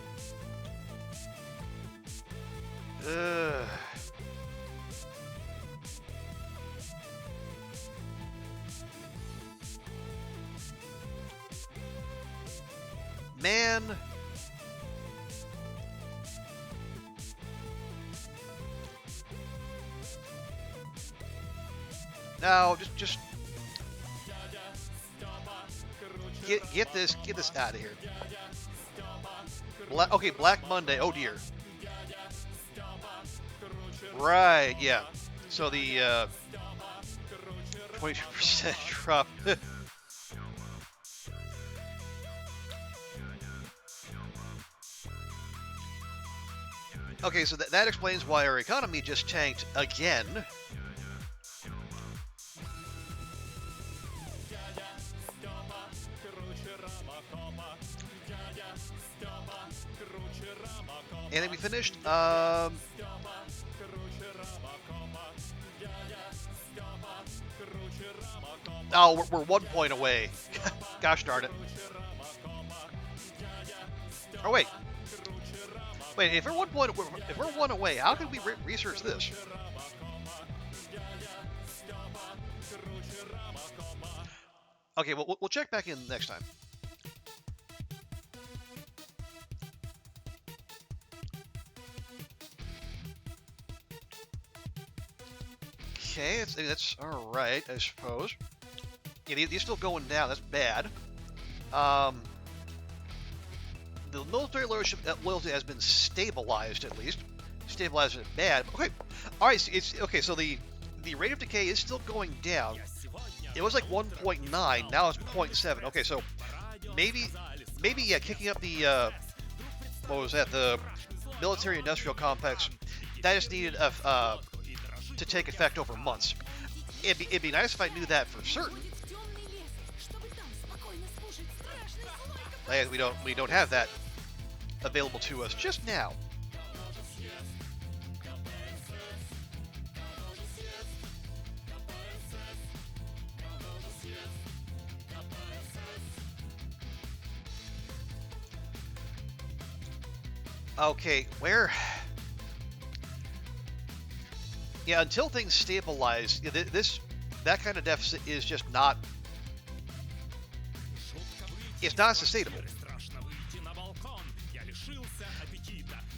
Man. Now, just get this out of here. Okay, Black Monday. Oh dear. Right, yeah. So the 22% drop. Okay, so that explains why our economy just tanked again. And then we finished, oh, we're 1 point away. Gosh darn it. Oh, wait. Wait, if we're 1 point, if we're 1 away, how can we research this? Okay, well, we'll check back in next time. Okay, that's all right, I suppose. Yeah, they're still going down. That's bad. The military loyalty has been stabilized, at least. Stabilized is bad. Okay, all right. So it's okay. So the rate of decay is still going down. It was like 1.9. Now it's 0.7. Okay, so maybe yeah, kicking up the what was that? The military-industrial complex. That just needed to take effect over months. It'd be nice if I knew that for certain. We don't have that available to us just now. Okay, where? Yeah, until things stabilize, that kind of deficit is just not. It's not sustainable.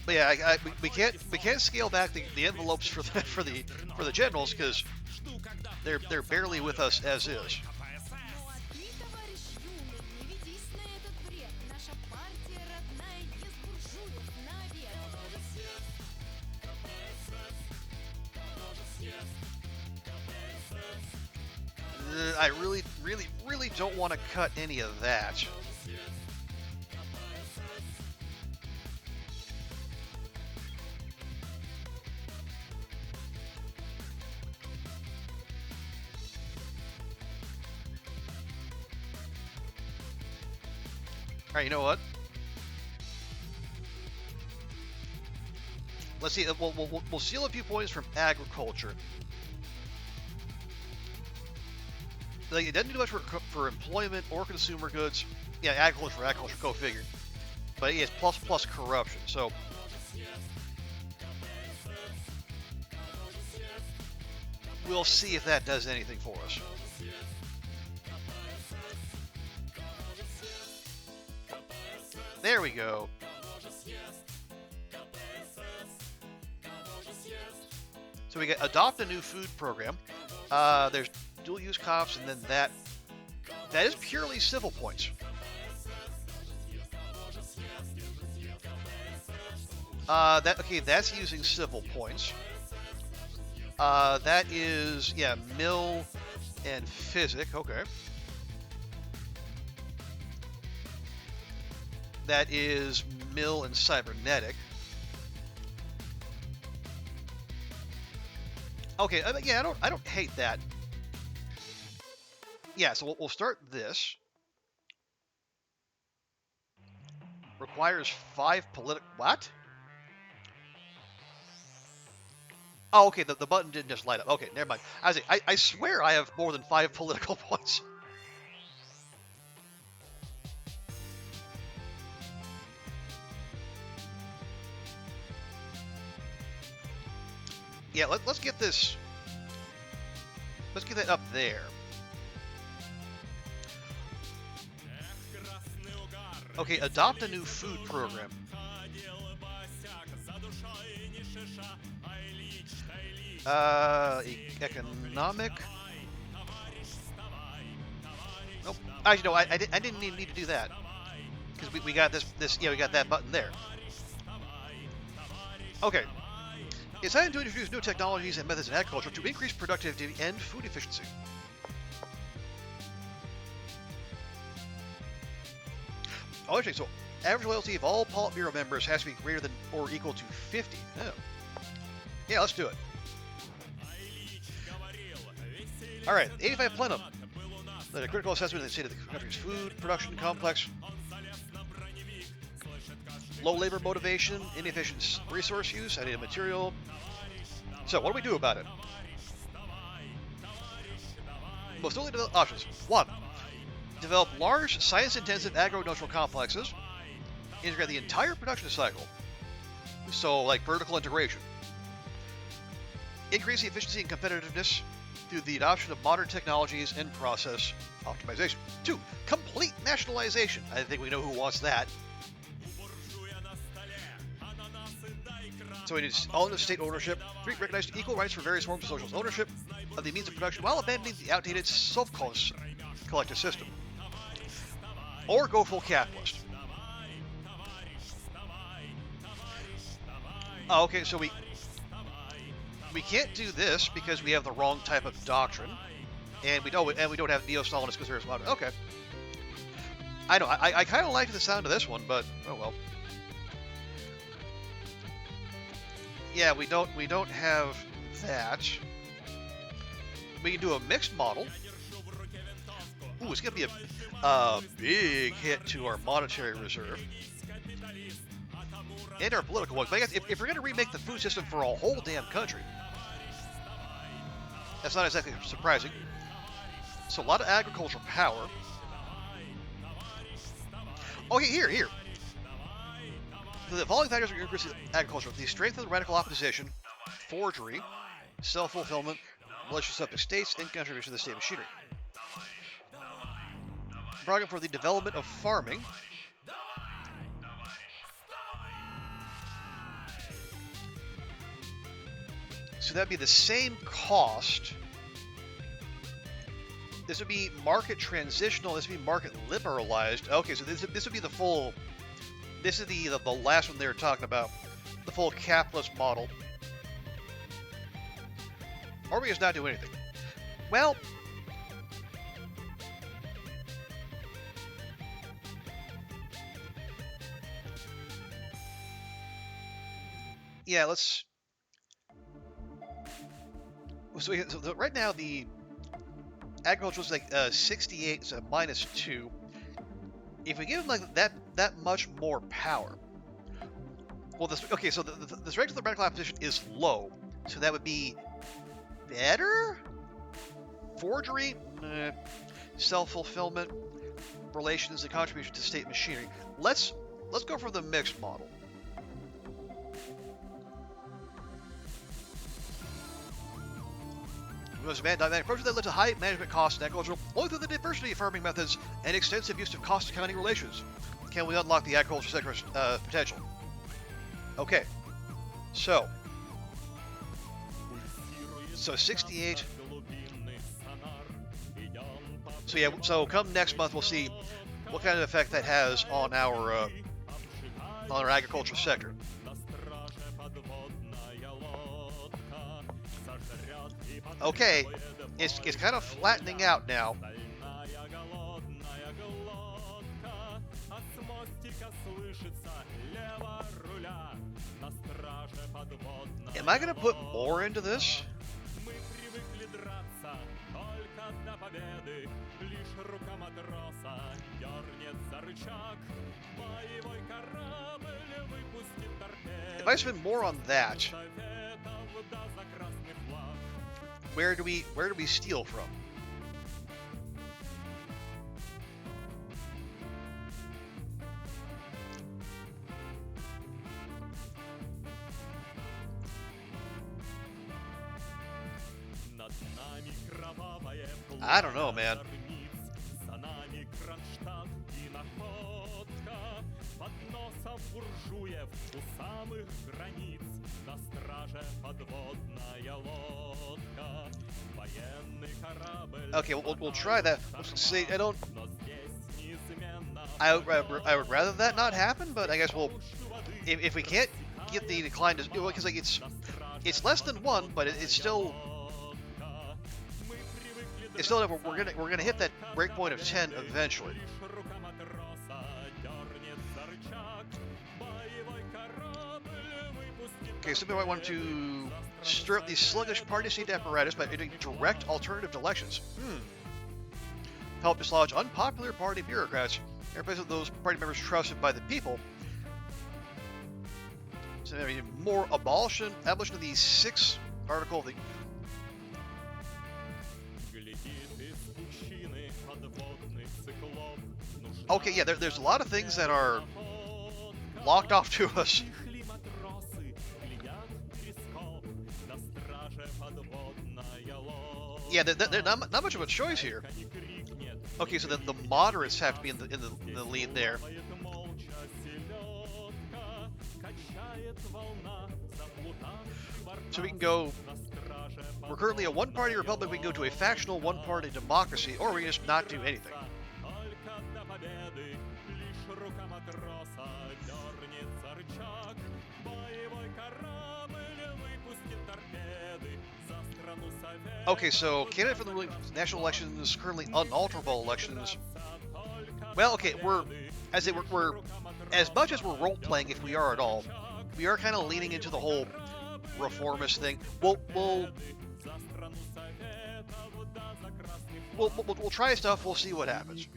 But yeah, we can't scale back the envelopes for the generals because they're barely with us as is. I really don't want to cut any of that. All right, you know what? Let's see. We'll steal a few points from agriculture. Like, it doesn't do much for employment or consumer goods. Yeah, agriculture, go figure. But it's plus corruption. So we'll see if that does anything for us. There we go. So we get adopt a new food program. There's dual use coups, and then that is purely civil points. That's using civil points. That is mill and physic. Okay. That is mill and cybernetic. Okay, yeah, I don't hate that. Yeah, so we'll start this. Requires 5 political. What? Oh, okay. The button didn't just light up. Okay, never mind. I swear I have more than 5 political points. Yeah, let's get this. Let's get that up there. Okay, adopt a new food program. Economic. Nope. Actually, no. I didn't even need to do that because we got this. Yeah, we got that button there. Okay. It's time to introduce new technologies and methods in agriculture to increase productivity and food efficiency. Oh, interesting. So, average loyalty of all Politburo members has to be greater than or equal to 50. Oh. Yeah, let's do it. All right, 85 plenum. The critical assessment of the state of the country's food production complex. Low labor motivation, inefficient resource use, outdated material. So, what do we do about it? Most only developed options. 1. Develop large, science-intensive agro-industrial complexes. Integrate the entire production cycle. So, like vertical integration. Increase the efficiency and competitiveness through the adoption of modern technologies and process optimization. 2. Complete nationalization. I think we know who wants that. So it is all in state ownership. 3. Recognize equal rights for various forms of social ownership. of the means of production while abandoning the outdated self-collective system. Or go full capitalist. Oh, okay, so we can't do this because we have the wrong type of doctrine, and we don't have neo-Stalinists because there's a lot of, okay. I know, I kind of like the sound of this one, but oh well. Yeah, we don't have that. We can do a mixed model. Ooh, it's gonna be a big hit to our monetary reserve and our political ones. But I guess if we're gonna remake the food system for a whole damn country, that's not exactly surprising. So a lot of agricultural power. Okay, here. The following factors are increasing agriculture: the strength of the radical opposition, forgery, self-fulfillment, malicious subject states, and contribution to the state machinery. Program for the development of farming. So that'd be the same cost. This would be market transitional. This would be market liberalized. Okay, so this would be the full. This is the last one they were talking about, the full capitalist model. Or we just not do anything. Well, yeah, let's. So right now the agriculture is like 68, so -2. If we give them like that much more power, well, okay, so the strength of the radical opposition is low, so that would be better. Forgery, self-fulfillment, relations, and contribution to state machinery. Let's go for the mixed model. Dynamic approaches that led to high management costs in agriculture, only through the diversity of farming methods and extensive use of cost accounting relations can we unlock the agriculture sector's potential. Okay, so 68. So yeah, so come next month we'll see what kind of effect that has on our agricultural sector. Okay, it's kind of flattening out now. Am I gonna put more into this? If I spend more on that, where do we steal from? I don't know, man. Okay, we'll try that. See, I would rather that not happen, but I guess if we can't get the decline to, because like it's less than 1, but it's still we're gonna hit that breakpoint of 10 eventually. Okay, so we might want to stir up the sluggish party state apparatus by doing direct alternative to elections. Help dislodge unpopular party bureaucrats and replace with those party members trusted by the people. So I mean, more abolition of the 6th article of the. Okay, yeah, there's a lot of things that are locked off to us. Yeah, there's not much of a choice here. Okay, so then the moderates have to be in the lead there. So we can go, we're currently a one-party republic, we can go to a factional one-party democracy, or we can just not do anything. Okay, so candidate for the national elections, currently unalterable elections. Well, okay, we're as much as we're role playing, if we are at all, we are kind of leaning into the whole reformist thing. We'll try stuff. We'll see what happens.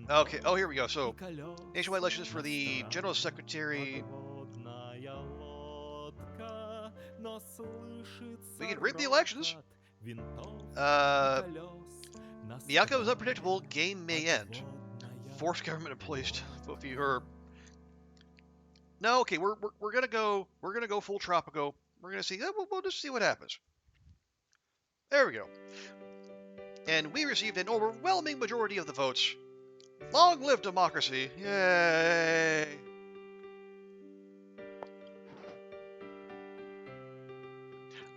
Okay, oh, here we go. So, nationwide elections for the General Secretary. We can rig the elections. The outcome is unpredictable. Game may end. Force government employees to vote for you. Or no, okay, we're gonna go full Tropico. We're gonna see. We'll just see what happens. There we go. And we received an overwhelming majority of the votes. Long live democracy! Yay!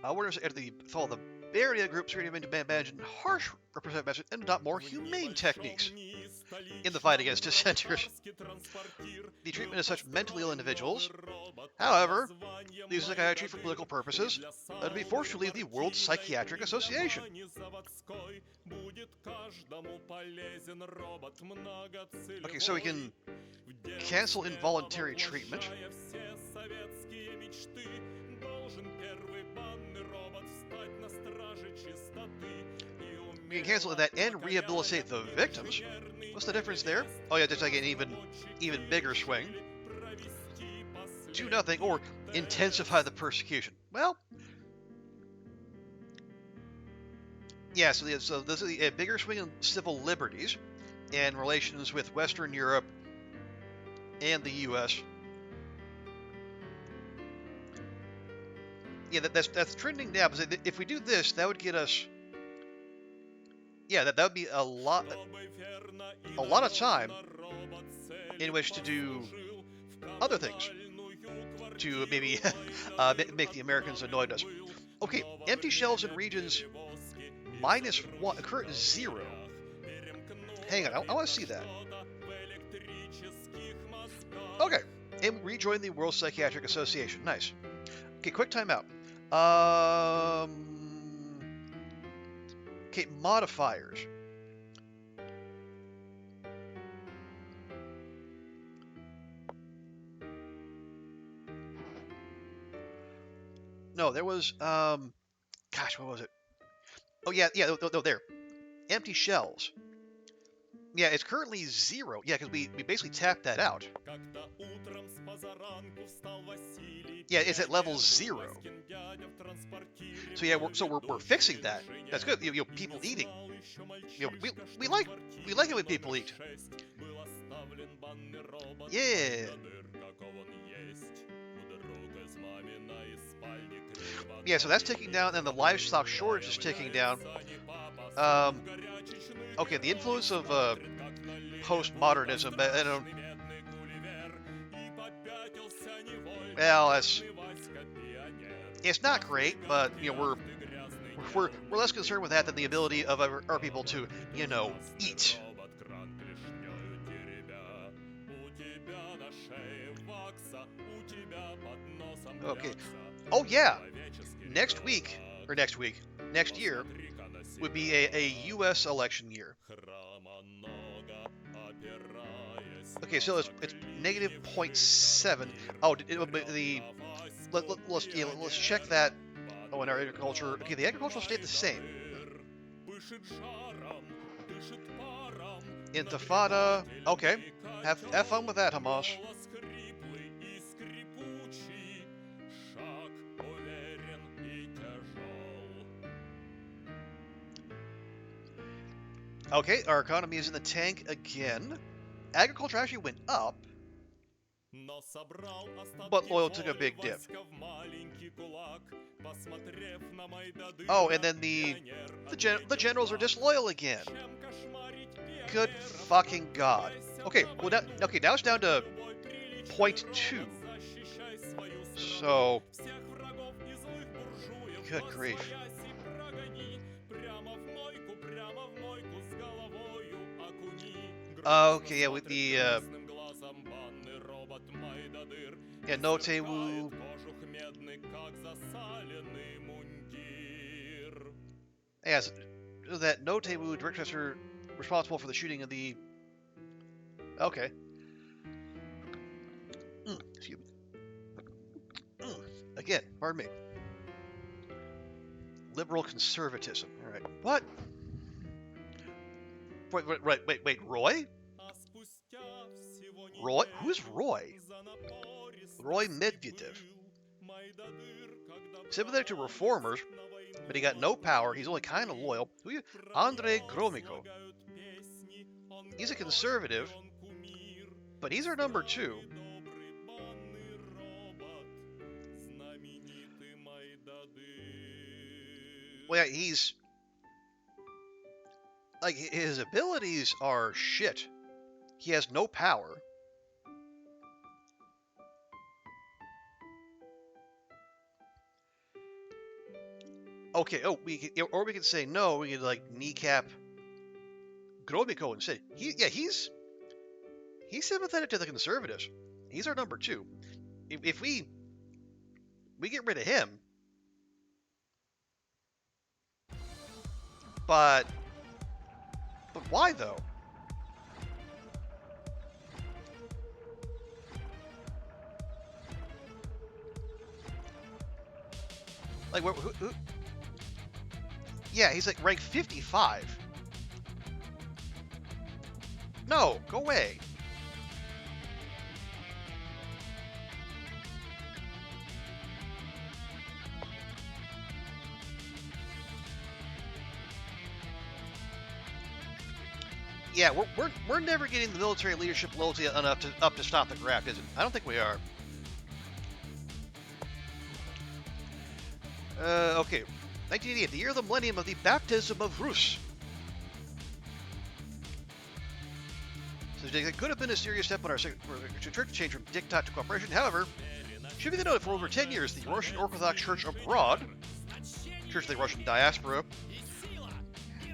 We're going to follow the barrier groups ready to imagine harsh representation and adopt more humane techniques in the fight against dissenters. The treatment of such mentally ill individuals, however, use psychiatry for political purposes, to be forced to leave the World Psychiatric Association. Okay, so we can cancel involuntary treatment. We can cancel that and rehabilitate the victims. What's the difference there? Oh yeah, there's like an even bigger swing. Do nothing or intensify the persecution. Well, yeah. So this is a bigger swing in civil liberties and relations with Western Europe and the U.S. Yeah, that's trending now. Because if we do this, that would get us. Yeah, that would be a lot of time in which to do other things to maybe make the Americans annoyed us. Okay, empty shelves in regions -1, current 0. Hang on, I want to see that. Okay, and rejoin the World Psychiatric Association. Nice. Okay, quick timeout. Okay, modifiers. No, there was, gosh, what was it? Oh, yeah, no, there. Empty shells. Yeah, it's currently 0. Yeah, because we basically tapped that out. Yeah, it's at level 0. So yeah, we're fixing that. That's good. You know, people eating. You know, we like it when people eat. Yeah. Yeah, so that's ticking down, and the livestock shortage is ticking down. Okay, the influence of postmodernism. Well, it's not great, but you know we're less concerned with that than the ability of our people to, you know, eat. Okay. Oh yeah. Next year would be a U.S. election year. Okay, so it's -0.7. Oh, let's check that. Oh, in our agriculture. Okay, the agricultural stayed the same. Intifada. Okay, have fun with that, Hamas. Okay, our economy is in the tank again. Agriculture actually went up, but oil took a big dip. Oh, and then the generals are disloyal again. Good fucking god. Okay, well now it's down to 0.2. So, good grief. Okay, yeah, with the yeah, Notewu. Yeah, so that Notewu director responsible for the shooting of the. Okay. Excuse me. Again, pardon me. Liberal conservatism. All right. What? Wait. Roy? Roy? Who's Roy? Roy Medvedev. Sympathetic to reformers, but he got no power. He's only kind of loyal. Who you? Andrei Gromyko. He's a conservative, but he's our number 2. Well, yeah, he's like his abilities are shit. He has no power. Okay. Oh, we could say no. We could like kneecap Gromyko and say he's sympathetic to the conservatives. He's our number 2. If we get rid of him, but why though? Like who? Yeah, he's like rank 55. No, go away. Yeah, we're never getting the military leadership loyalty enough to stop the graft, is it? I don't think we are. Okay. 1988, the year of the millennium of the baptism of Rus. So it could have been a serious step on our church to change from diktat to cooperation. However, should be the note for over 10 years, the Russian Orthodox Church abroad, Church of the Russian diaspora,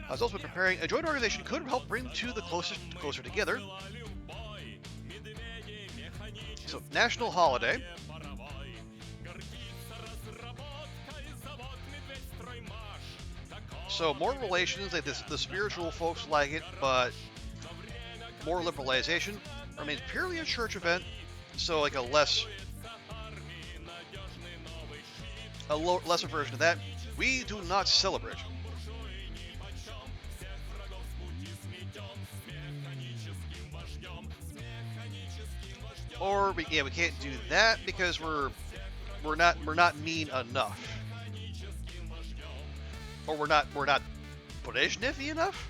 has also been preparing a joint organization could help bring two the closer together. So, national holiday. So more relations, like this, the spiritual folks like it, but more liberalization. Remains purely a church event, so like a lesser version of that. We do not celebrate. Or we can't do that because we're not mean enough. Or we're not Brezhnev-y enough?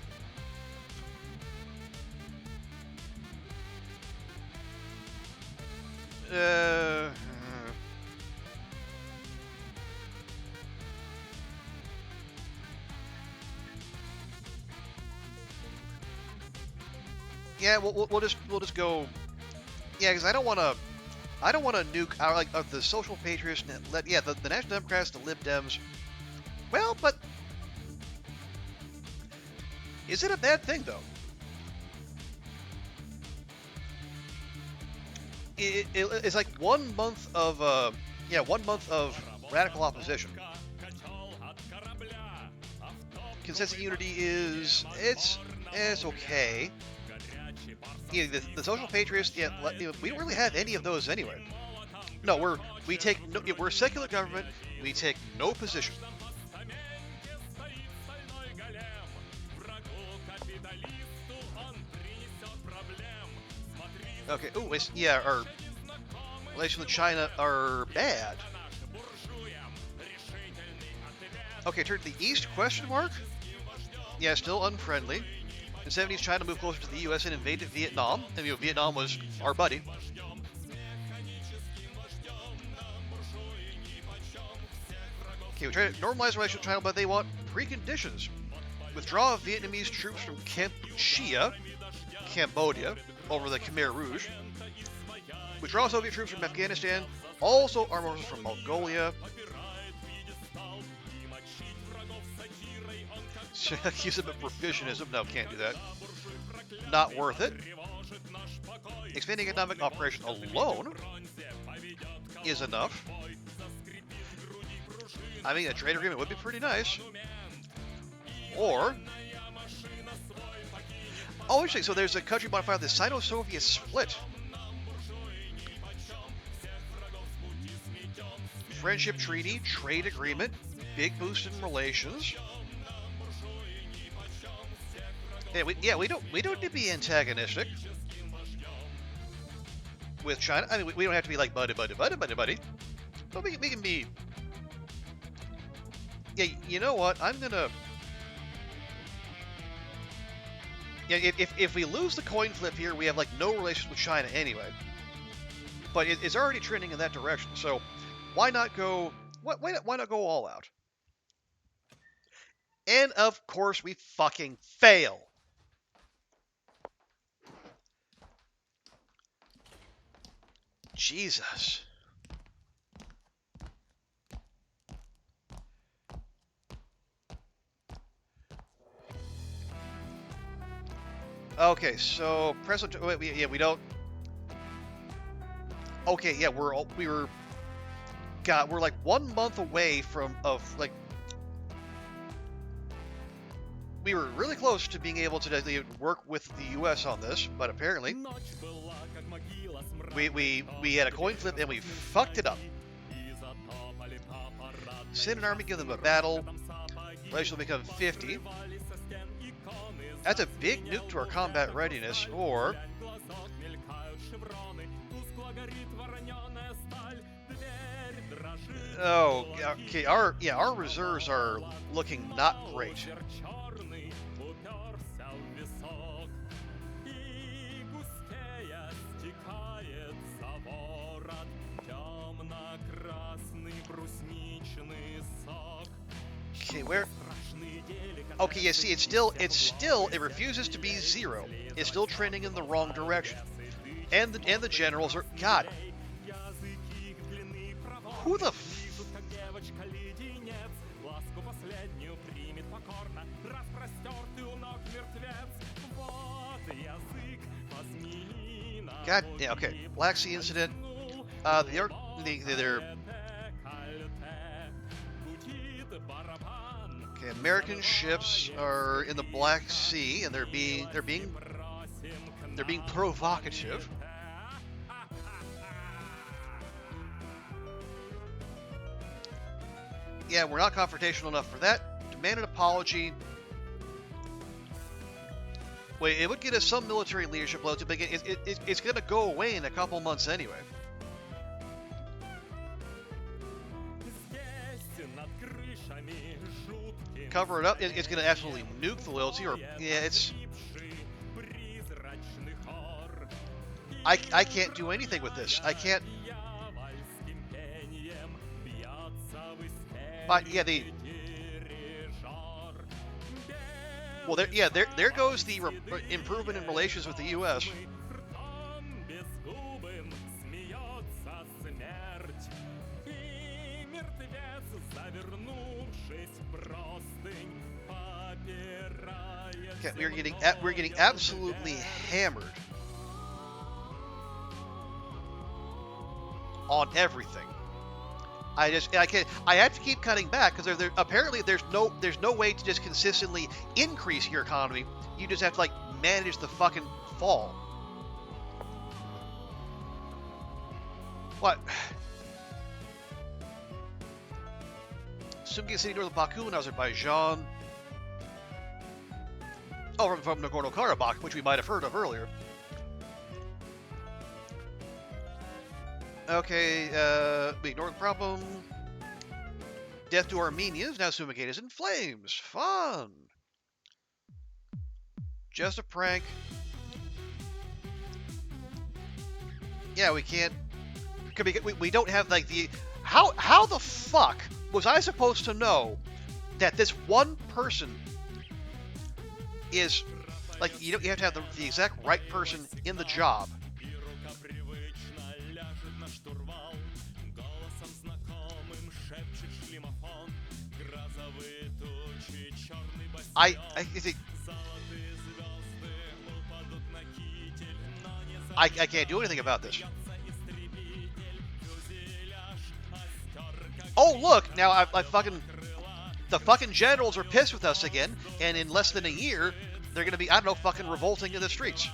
Yeah, we'll just go. Yeah, because I don't want to nuke our the social patriots. The National Democrats, the Lib Dems. Well, but is it a bad thing though? It's like 1 month of 1 month of radical opposition. Consensus unity is it's okay. The social patriots, we don't really have any of those anyway. No, we're a secular government. We take no position. Okay. Oh, our relations with China are bad. Okay, turn to the east? Question mark? Yeah, still unfriendly. In the 70s, China moved closer to the U.S. and invaded Vietnam. And Vietnam was our buddy. Okay, we try to normalize relations with China, but they want preconditions. Withdraw of Vietnamese troops from Kampuchea, Cambodia, over the Khmer Rouge. Withdraw Soviet troops from Afghanistan, also armed forces from Mongolia. Accuse them of revisionism. No, can't do that. Not worth it. Expanding economic operation alone is enough. I mean, a trade agreement would be pretty nice. Or, oh, interesting. So there's a country modifier, the Sino-Soviet split. Friendship treaty, trade agreement, big boost in relations. Yeah, we don't need to be antagonistic with China. I mean, we don't have to be like buddy. But we can be. Yeah, you know what? I'm gonna. Yeah, if we lose the coin flip here, we have like no relations with China anyway. But it's already trending in that direction. So why not go? Why not go all out? And of course, we fucking fail. Jesus. Okay, so present. We don't. Okay, yeah, we're like 1 month away like. We were really close to being able to work with the U.S. on this, but apparently we had a coin flip and we fucked it up. Send an army, give them a battle. Relations will become 50. That's a big nuke to our combat readiness. Or oh, okay. Our reserves are looking not great. Okay, where? Okay, yeah, see, it refuses to be zero. It's still trending in the wrong direction. And the generals are, God. Who the God, yeah, okay. Black Sea incident. They're okay. American ships are in the Black Sea, and they're being provocative. Yeah, we're not confrontational enough for that. Demand an apology. Wait, it would get us some military leadership loads, but it's going to go away in a couple months anyway. Cover it up. It's going to absolutely nuke the loyalty, or yeah, it's. I can't do anything with this. I can't. But yeah, well, there goes the improvement in relations with the U.S. Okay, we're getting absolutely hammered on everything. I have to keep cutting back because apparently there's no way to just consistently increase your economy. You just have to like manage the fucking fall. What? Sumgay City north of Baku in Azerbaijan. Oh, from Nagorno-Karabakh, which we might have heard of earlier. Okay, we ignore the problem. Death to Armenians. Now Sumigate is in flames. Fun. Just a prank. Yeah, we can't. We don't have like the. How the fuck Was I supposed to know that this one person is, like, you have to have the exact right person in the job? I can't do anything about this. Oh, look, now I fucking, the fucking generals are pissed with us again, and in less than a year, they're gonna be, I don't know, fucking revolting in the streets.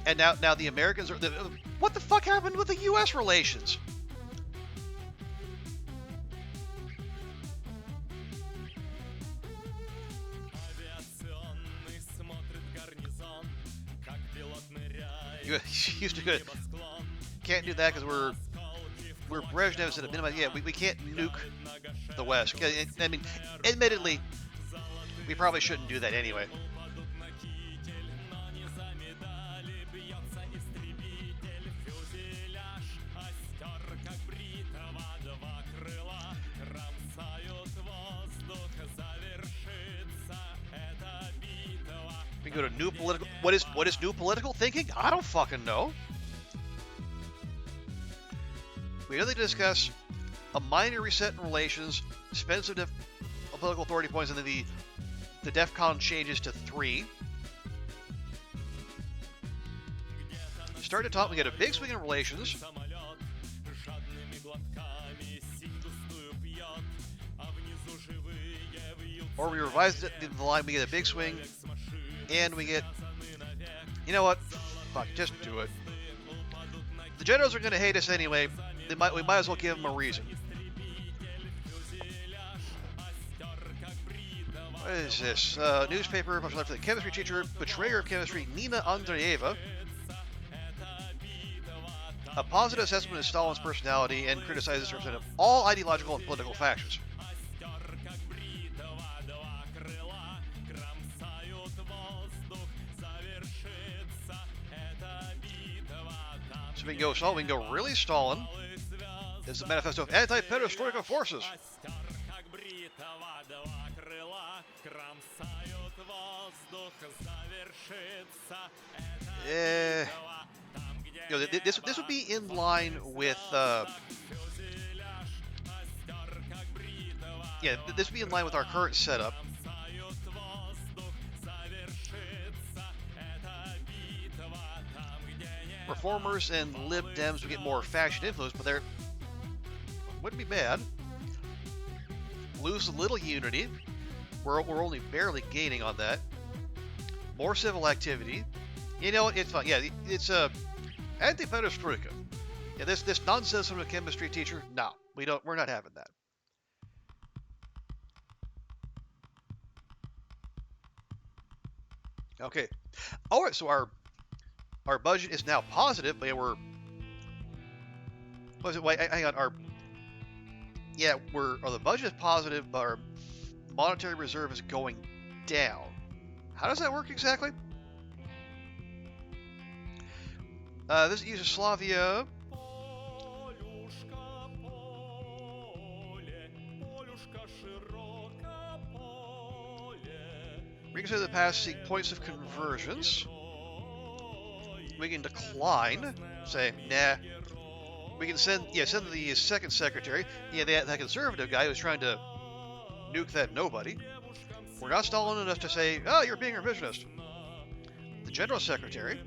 And now the Americans are, what the fuck happened with the U.S. relations? You used to can't do that because we're Brezhnevs at a minimum. Yeah, we can't nuke the West. I mean, admittedly, we probably shouldn't do that anyway. We go to new political. What is new political thinking? I don't fucking know. We really discuss a minor reset in relations, suspension of political authority points, and then the DEFCON changes to 3. Start to top, we get a big swing in relations. Or we revise the line, we get a big swing, and we get, you know what? Fuck, just do it. The generals are going to hate us anyway. We might as well give them a reason. What is this? Newspaper, much left for the chemistry teacher, betrayer of chemistry, Nina Andreeva. A positive assessment of Stalin's personality and criticizes the representative of all ideological and political factions. So we can go really Stalin. This is a manifesto of anti-perestroika forces. This would be in line with this would be in line with our current setup. Reformers and Lib Dems would get more faction influence, but they're wouldn't be bad. Lose a little unity. We're only barely gaining on that. More civil activity. You know, it's fun. Yeah, it's anti-perestroika. Yeah, this nonsense from a chemistry teacher. No, we're not having that. Okay. All right. So our budget is now positive, but we're. What is it? Wait, hang on. The budget is positive, but our monetary reserve is going down. How does that work exactly? This is Yugoslavia. Reconsider the past, seek points of conversions. We can decline, say, nah. We can send the second secretary, that conservative guy who's trying to nuke that nobody. We're not Stalin enough to say, oh, you're being revisionist. The general secretary.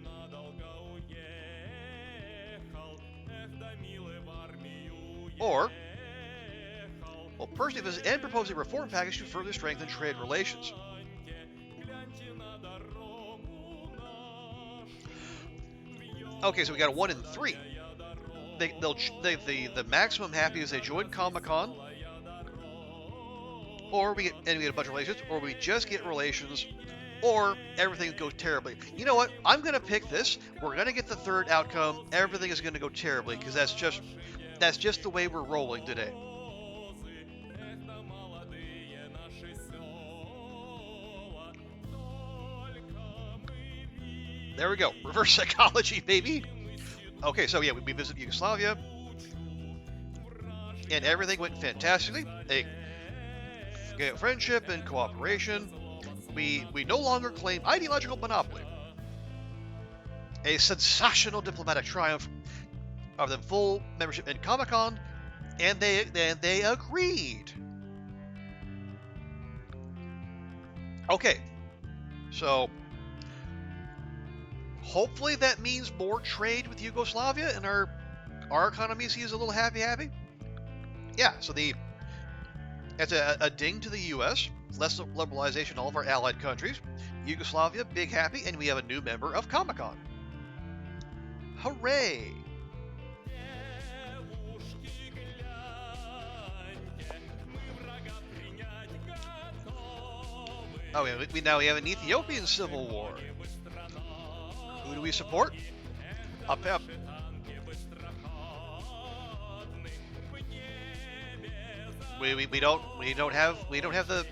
Or, well, personally visit and propose a reform package to further strengthen trade relations. Okay, so we got a 1 in 3. The maximum happy is they join Comic-Con, or we get a bunch of relations, or we just get relations, or everything goes terribly. You know what? I'm gonna pick this. We're gonna get the third outcome. Everything is gonna go terribly because that's just the way we're rolling today. There we go. Reverse psychology, baby. Okay, so yeah, we visited Yugoslavia, and everything went fantastically. They get friendship and cooperation. We no longer claim ideological monopoly. A sensational diplomatic triumph of the full membership in Comic-Con, and they agreed. Okay, so hopefully that means more trade with Yugoslavia, and our economy sees a little happy. Yeah, so it's a ding to the U.S., less liberalization in all of our allied countries. Yugoslavia, big happy, and we have a new member of Comic-Con. Hooray! Oh, yeah, we have an Ethiopian civil war. Who do we support? Up. We don't have the.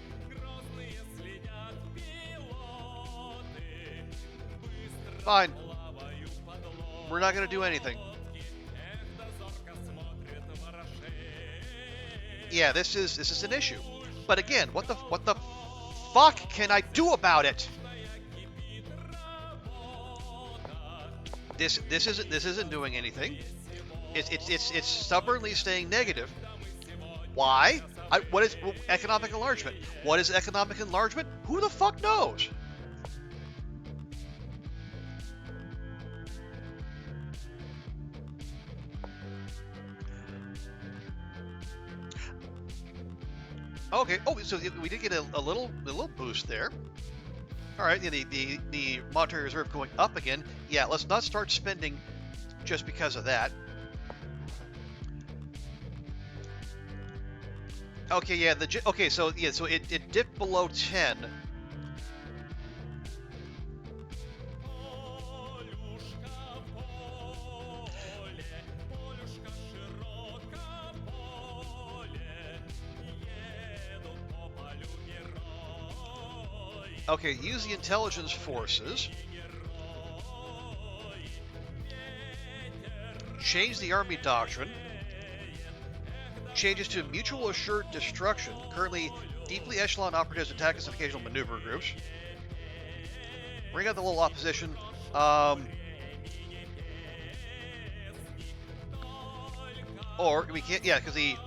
Fine. We're not gonna do anything. Yeah, this is an issue. But again, what the fuck can I do about it? This isn't doing anything. It's stubbornly staying negative. Why? What is economic enlargement? What is economic enlargement? Who the fuck knows? Okay. Oh, so we did get a little boost there. All right. The monetary reserve going up again. Yeah. Let's not start spending just because of that. Okay. Yeah. Okay. So yeah. So it dipped below 10. Okay, use the intelligence forces. Change the army doctrine. Changes to mutual assured destruction. Currently, deeply echelon operatives attack us occasional maneuver groups. Bring out the little opposition. Or we can't. Yeah, because the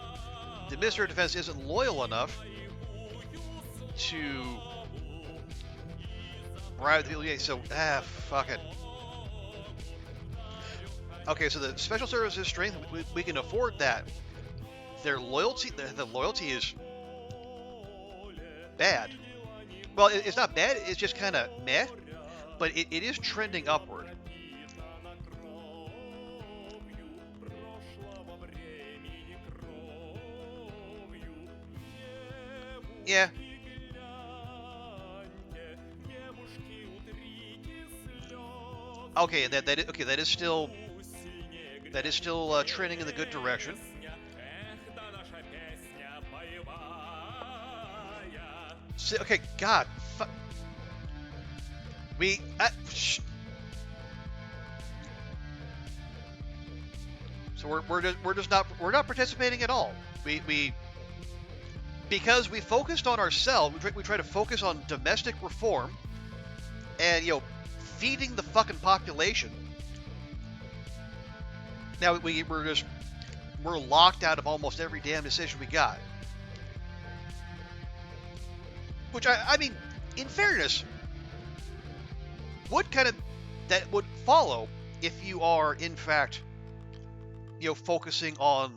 Minister of Defense isn't loyal enough to. Right, so, fuck it. Okay, so the special services strength, we can afford that. Their loyalty, the loyalty is bad. Well, it's not bad, it's just kind of meh, but it is trending upward. Yeah. Okay, that is still trending in the good direction. So, okay, God, so we're not participating at all. Because we focused on ourselves. We try to focus on domestic reform, and feeding the fucking population. Now we're locked out of almost every damn decision we got. Which I mean, in fairness, would follow if you are in fact, focusing on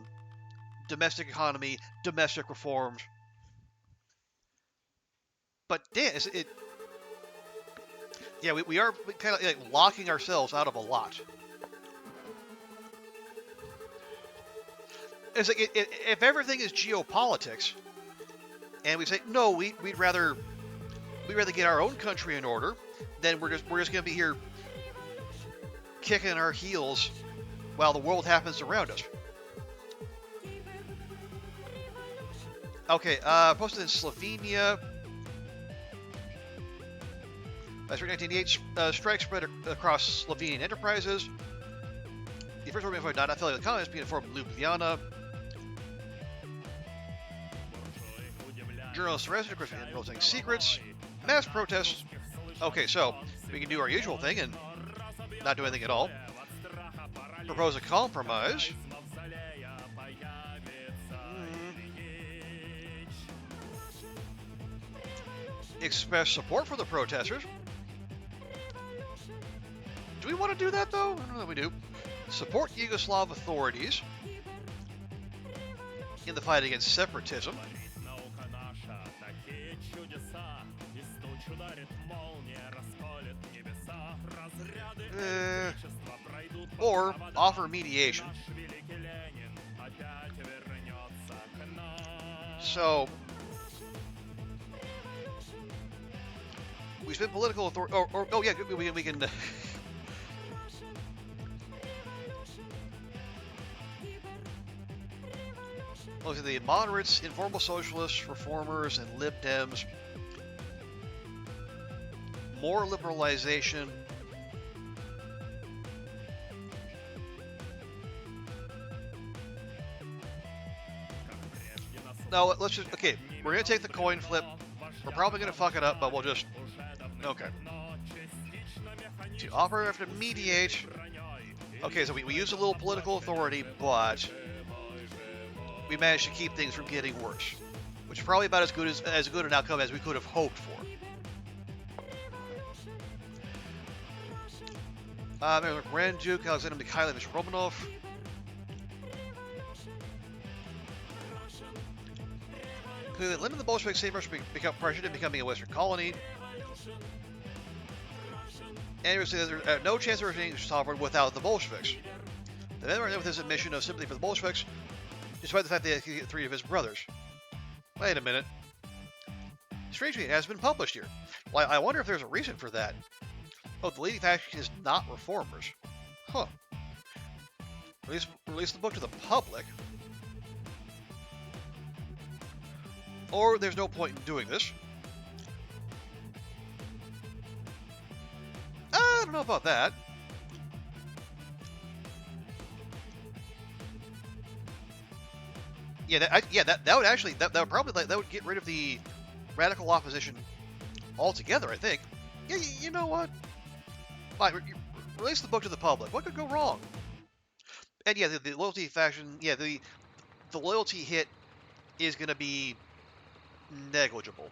domestic economy, domestic reforms. But damn, yeah, we are kind of like locking ourselves out of a lot. It's like if everything is geopolitics, and we say no, we'd rather get our own country in order, then we're just gonna be here kicking our heels while the world happens around us. Okay, posted in Slovenia. By spring 1988, strikes spread across Slovenian enterprises. The first organization not affiliated with communists began formed in Ljubljana. Journalists arrested, of course, revealing secrets. Mass protests. Okay, so we can do our usual thing and not do anything at all. Propose a compromise. Express support for the protesters. Do we want to do that, though? I don't know if we do. Support Yugoslav authorities in the fight against separatism. Or offer mediation. So we spend political authority. Oh yeah, we can. Look at the moderates, informal socialists, reformers, and Lib Dems. More liberalization. No, let's just, okay, we're going to take the coin flip. We're probably going to fuck it up, but we'll just, okay. To offer after to mediate. Okay, so we use a little political authority, but we managed to keep things from getting worse, which is probably about as good an outcome as we could have hoped for. There's the Grand Duke Alexander Mikhailovich Romanov. Clearly, limit the Bolshevik state Russia become pressured in becoming a Western colony. And there's no chance of remaining sovereign without the Bolsheviks. The men were with his admission of sympathy for the Bolsheviks, despite the fact that he had 3 of his brothers. Wait a minute. Strangely, it has been published here. Well, I wonder if there's a reason for that. Oh, the leading faction is not reformers. Huh. Release the book to the public. Or there's no point in doing this. I don't know about that. Yeah, that would actually that would probably that would get rid of the radical opposition altogether. I think. Yeah, you know what? Fine, release the book to the public. What could go wrong? And yeah, the loyalty faction. Yeah, the loyalty hit is going to be negligible.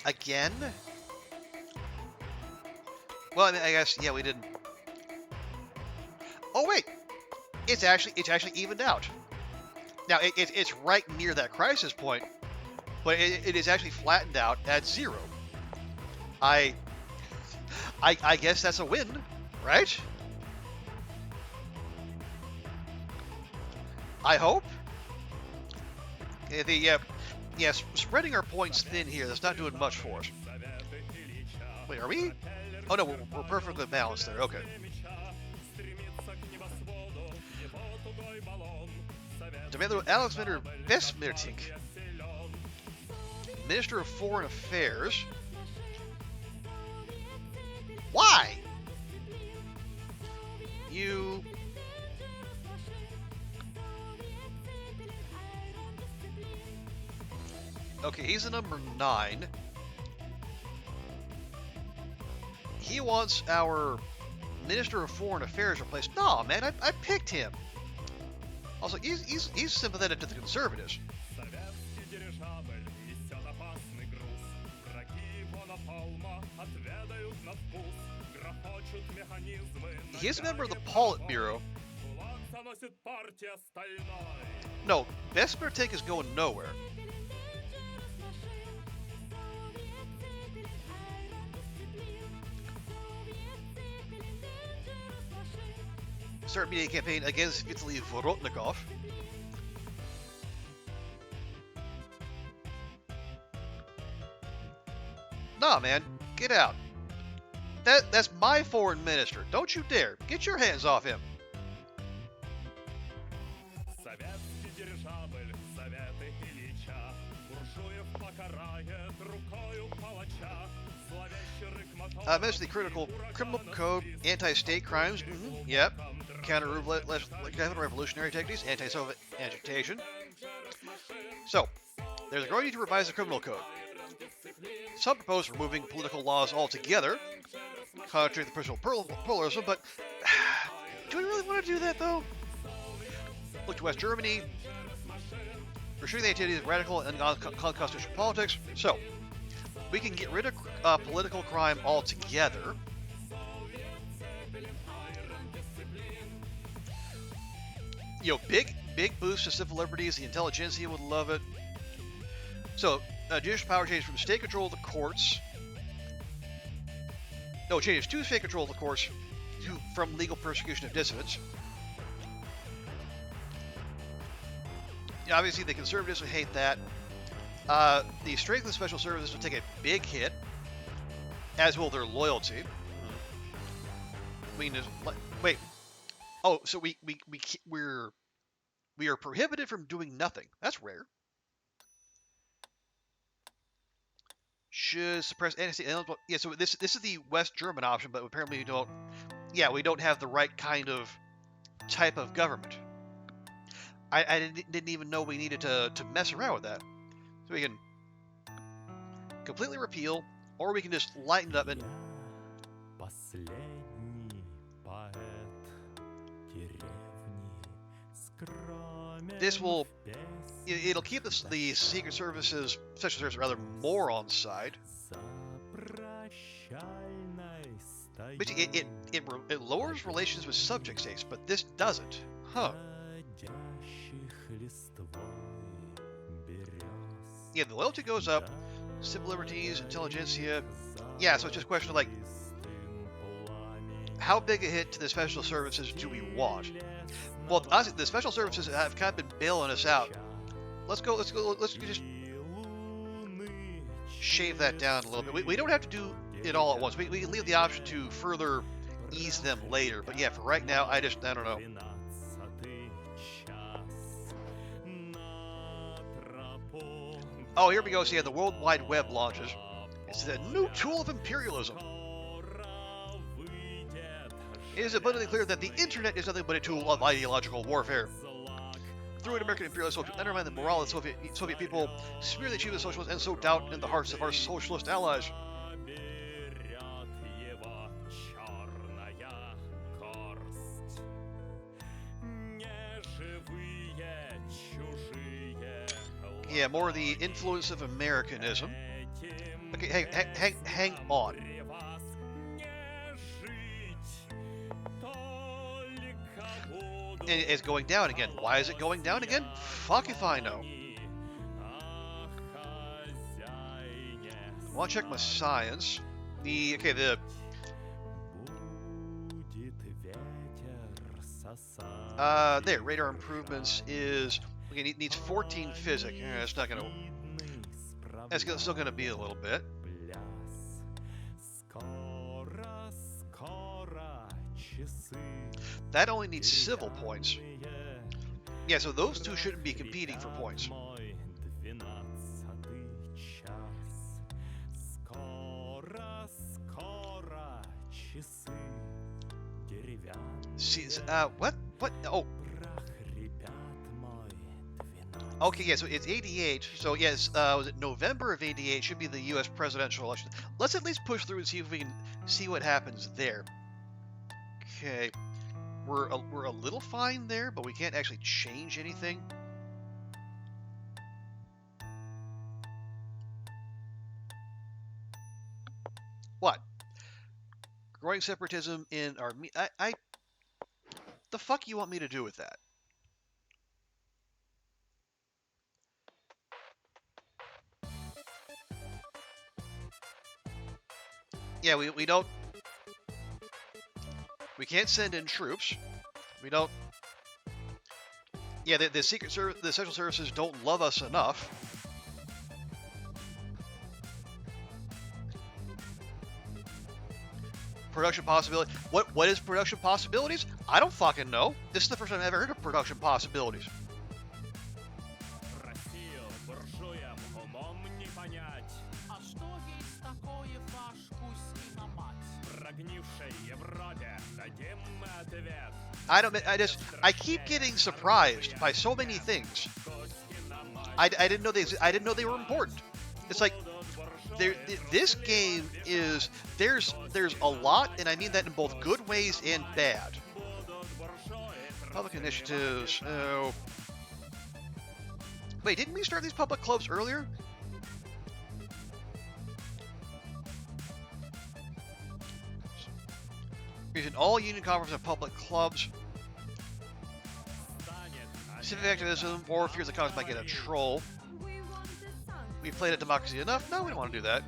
Again? Well, I mean, I guess yeah, we didn't. Oh wait, it's actually evened out. Now it's right near that crisis point, but it is actually flattened out at 0. I guess that's a win, right? I hope. Spreading our points thin here, that's not doing much for us. Wait, are we? Oh no, we're perfectly balanced there, okay. Demand Alexander Besmirtink, Minister of Foreign Affairs. Why? You... Okay, he's the number 9. He wants our Minister of Foreign Affairs replaced. No, man, I picked him. Also, he's sympathetic to the conservatives. He is a member of the Politburo. No, Besmirtink is going nowhere. Start media campaign against Vitaly Vorotnikov. Nah, man, get out. That's my foreign minister. Don't you dare. Get your hands off him. Minister the critical criminal code, anti-state crimes. Yep. Counter-revolutionary techniques, anti-Soviet agitation. So, there's a growing need to revise the criminal code. Some propose removing political laws altogether, contrary to the personal pluralism, but do we really want to do that, though? Look to West Germany, restricting the activities of radical and unconstitutional politics. So, we can get rid of political crime altogether. You know, big boost to civil liberties. The intelligentsia would love it. So, judicial power changes from state control of the courts. No, it changes to state control of the courts from legal persecution of dissidents. Obviously, the conservatives would hate that. The strength of the special services would take a big hit, as will their loyalty. Wait. Oh, so we are prohibited from doing nothing. That's rare. Should suppress anti-state. Yeah, so this is the West German option, but apparently we don't. Yeah, we don't have the right kind of type of government. I didn't even know we needed to mess around with that. So we can completely repeal, or we can just lighten it up and. This will. It'll keep the Secret Services, Special Services rather, more on side. But it lowers relations with subject states, but this doesn't. Huh. Yeah, the loyalty goes up. Civil liberties, intelligentsia. Yeah, so it's just a question of, like, how big a hit to the Special Services do we want? Well, honestly, the Special Services have kind of been bailing us out. Let's just shave that down a little bit. We don't have to do it all at once. We can leave the option to further ease them later. But yeah, for right now, I don't know. Oh, here we go. So yeah, the World Wide Web launches. It's a new tool of imperialism. It is abundantly clear that the internet is nothing but a tool of ideological warfare. Through an American imperialism to undermine the morale of the Soviet people, smear the achievement of socialists, and sow doubt in the hearts of our socialist allies. Yeah, more of the influence of Americanism. Okay, hang on. And it's going down again. Why is it going down again? Fuck if I know. I want to check my science. There, radar improvements is, okay, it needs 14 physics. Yeah, it's not gonna, that's still gonna be a little bit. That only needs civil points. Yeah, so those two shouldn't be competing for points. See, what? Oh. Okay, yeah, so it's 88. So yes, was it November of 88? Should be the U.S. presidential election. Let's at least push through and see if we can see what happens there. Okay. We're a little fine there, but we can't actually change anything. What? Growing separatism in Armenia. The fuck you want me to do with that? Yeah, we don't. We can't send in troops. We don't. Yeah, the Secret Service, the Special Services don't love us enough. Production possibility. What is production possibilities? I don't fucking know. This is the first time I've ever heard of production possibilities. I keep getting surprised by so many things. I didn't know they were important. It's like this game is there's a lot, and I mean that in both good ways and bad. Public initiatives. Oh. Wait, didn't we start these public clubs earlier? Using all union conference and public clubs. Civic activism or fears the Congress might get a troll. We played at democracy enough? No, we don't want to do that.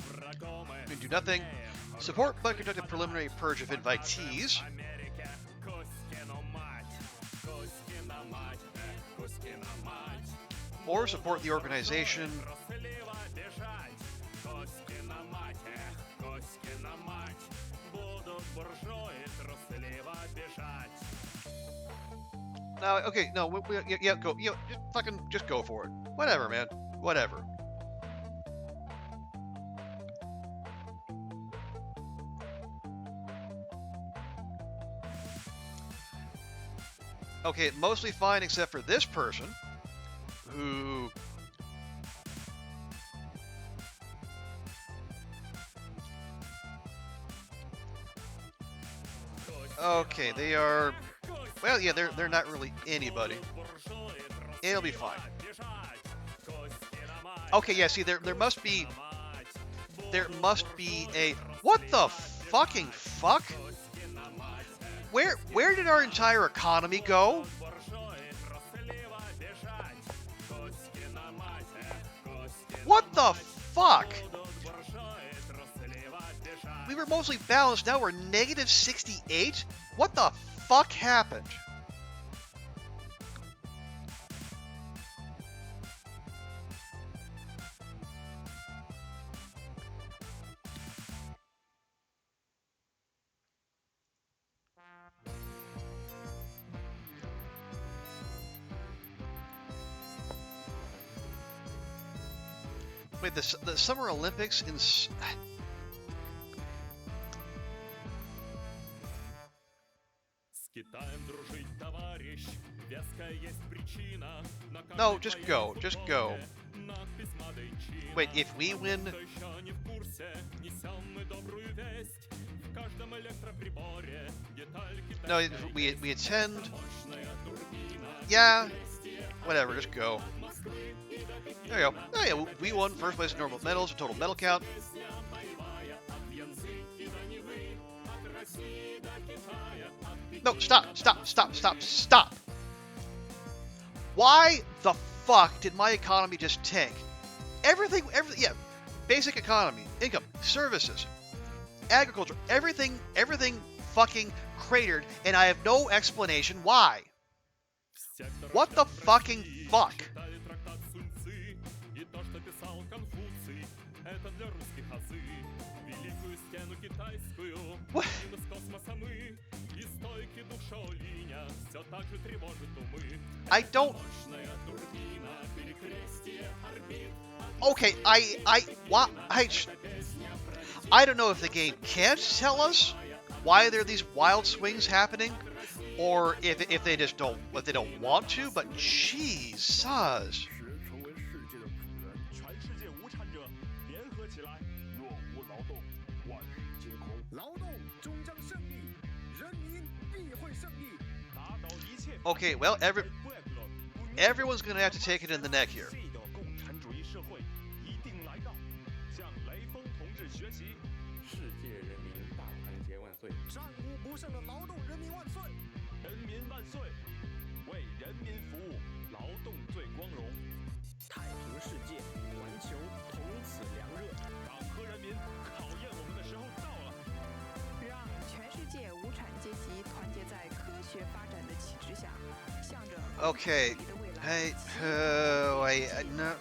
We do nothing. Support but conduct a preliminary purge of invitees. Or support the organization. No, okay, no, yeah, go, just go for it. Whatever, man, whatever. Okay, mostly fine except for this person, who... Okay, they are... Well, yeah, they're not really anybody. It'll be fine. Okay, yeah, see, there must be a... What the fucking fuck? Where did our entire economy go? What the fuck? We were mostly balanced, now we're negative 68? What the fuck happened? Wait, the Summer Olympics in... No, just go. Just go. Wait, if we win... No, we attend... Yeah. Whatever, just go. There you go. Oh yeah, we won first place in normal medals and total medal count. No, stop. Why the fuck did my economy just tank? Everything, yeah. Basic economy, income, services, agriculture, everything fucking cratered, and I have no explanation why. What the fucking fuck? What? I don't... Okay, I don't know if the game can't tell us why there are these wild swings happening, or if they just don't, if they don't want to, but Jesus. Okay, well, everyone's gonna have to take it in the neck here. Okay, hey, no.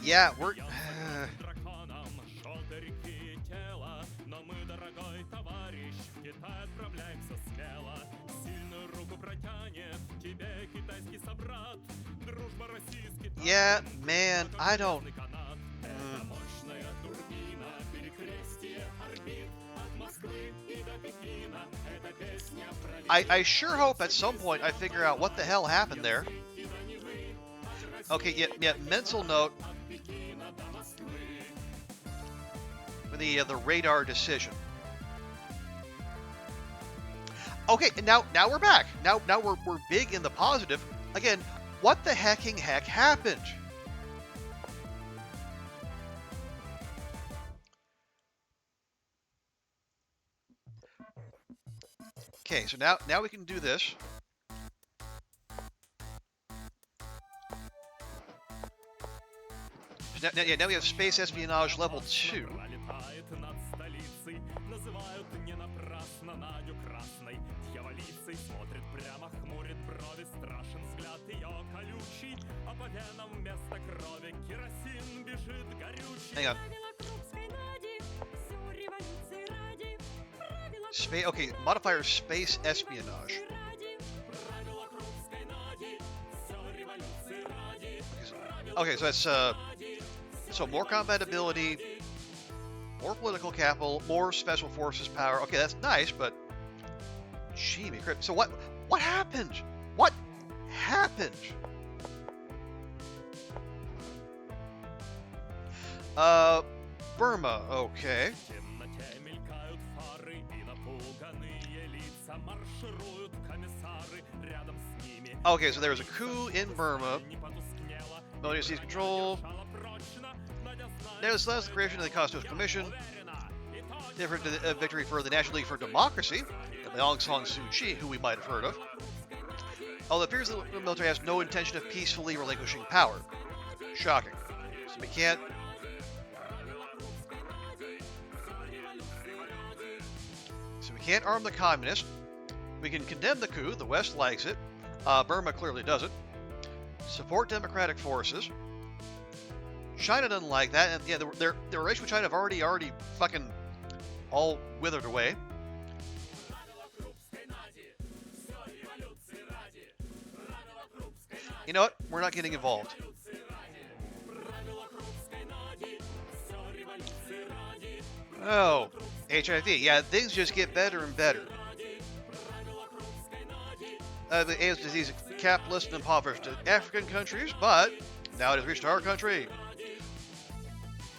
Yeah, we're... Yeah, man, I don't... I sure hope at some point I figure out what the hell happened there. Okay, yeah, mental note. The radar decision. Okay, and now we're back. Now we're big in the positive. Again, what the heck happened? Okay, so now we can do this. Now we have space espionage level 2. Hang on. Okay, modifier space espionage. Okay, so that's so more combat ability, more political capital, more special forces power. Okay, that's nice, but gee, so what happened? What happened? Burma, okay. Okay, so there was a coup in Burma. Military seized control. There's the creation of the Constitutional Commission. Different victory for the National League for Democracy, Aung San Suu Kyi, who we might have heard of. Although it appears the military has no intention of peacefully relinquishing power. Shocking. So we can't... arm the communists. We can condemn the coup. The West likes it. Burma clearly doesn't. Support democratic forces. China doesn't like that, and yeah, their relations with China have already fucking all withered away. You know what? We're not getting involved. Oh, HIV. Yeah, things just get better and better. The AIDS disease is capitalist and impoverished African countries, but now it has reached our country.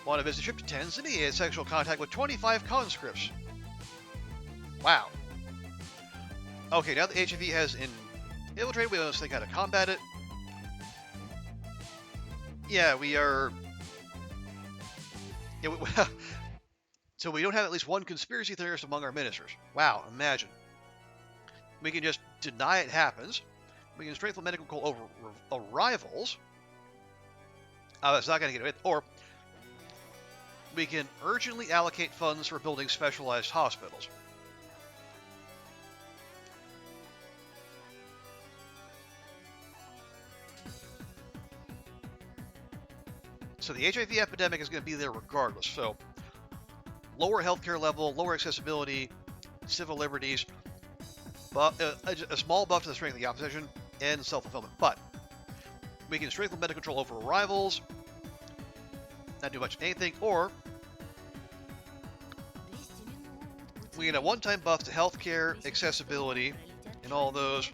Want to visit a trip to Tanzania had sexual contact with 25 conscripts. Wow. Okay, now the HIV has infiltrated, we honestly got to combat it. Yeah, we are... Yeah, so we don't have at least one conspiracy theorist among our ministers. Wow, imagine. We can just deny it happens. We can strengthen medical control over arrivals. It's not going to get away. Or we can urgently allocate funds for building specialized hospitals. So the HIV epidemic is going to be there regardless. So lower healthcare level, lower accessibility, civil liberties, a small buff to the strength of the opposition, and self-fulfillment. But we can strengthen medical control over arrivals, not do much of anything, or we get a one-time buff to healthcare, accessibility, and all those.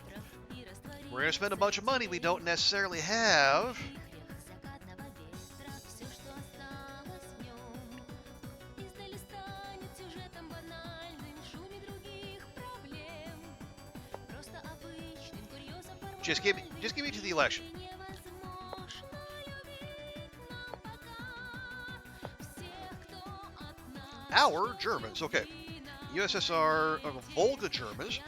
We're going to spend a bunch of money we don't necessarily have. Just give me to the election. Our Germans, okay. USSR, Volga Germans.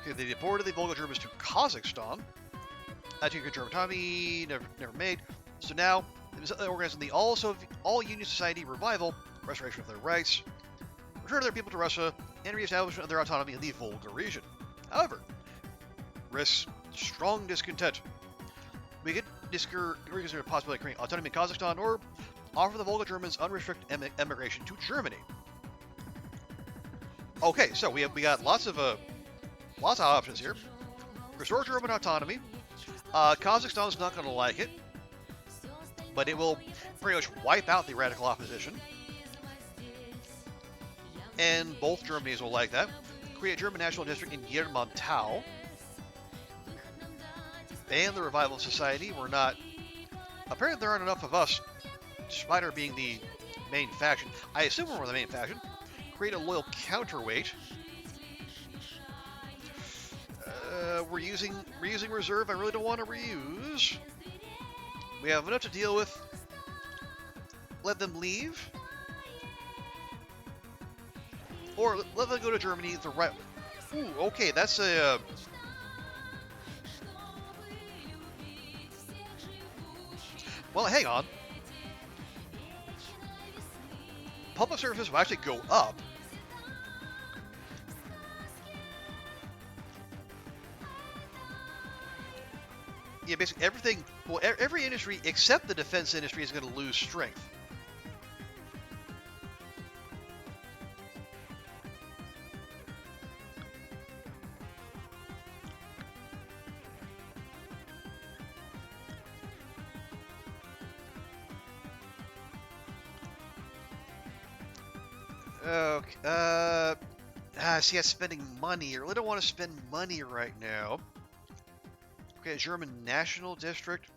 Okay, they deported the Volga Germans to Kazakhstan. Anti-German autonomy, never made. So now, they're organizing the All-Union Society Revival, restoration of their rights, return of their people to Russia, and re-establishment of their autonomy in the Volga region. However, risks strong discontent. We could reconsider the possibility of creating autonomy in Kazakhstan or offer the Volga Germans unrestricted emigration to Germany. Okay, so we got lots of Lots of options here. Restore German autonomy. Kazakhstan's not going to like it, but it will pretty much wipe out the radical opposition. And both Germanys will like that. Create a German national district in Yermontau. Ban the Revival Society. We're not... Apparently there aren't enough of us, despite our being the main faction. I assume we're the main faction. Create a loyal counterweight. We're using reserve. I really don't want to reuse. We have enough to deal with. Let them leave. Or let them go to Germany the right... Ooh, okay, that's a... Well, hang on. Public services will actually go up. Yeah, basically everything... Well, every industry except the defense industry is going to lose strength. Okay, see, I'm spending money. I really don't want to spend money right now. Okay, German National District.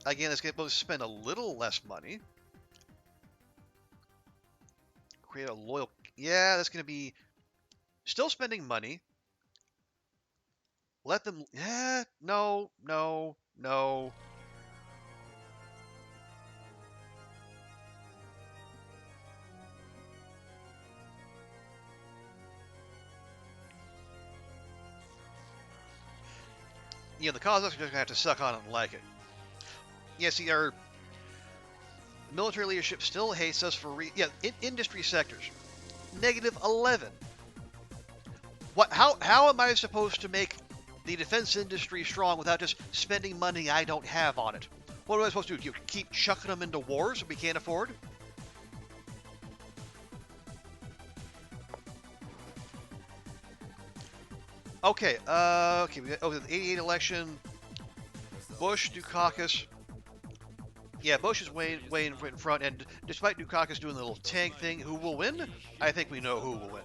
Again, it's going to spend a little less money. Create a loyal... Yeah, that's going to be... Still spending money. Let them... Yeah, no. Yeah, the Kazakhs are just going to have to suck on it and like it. Yeah, see, our military leadership still hates us for... industry sectors. -11. What? How am I supposed to make the defense industry strong without just spending money I don't have on it? What am I supposed to do? Keep chucking them into wars that we can't afford? Okay, we got, the 88 election. Bush, Dukakis. Yeah, Bush is way in front, and despite Dukakis doing the little tank thing, who will win? I think we know who will win.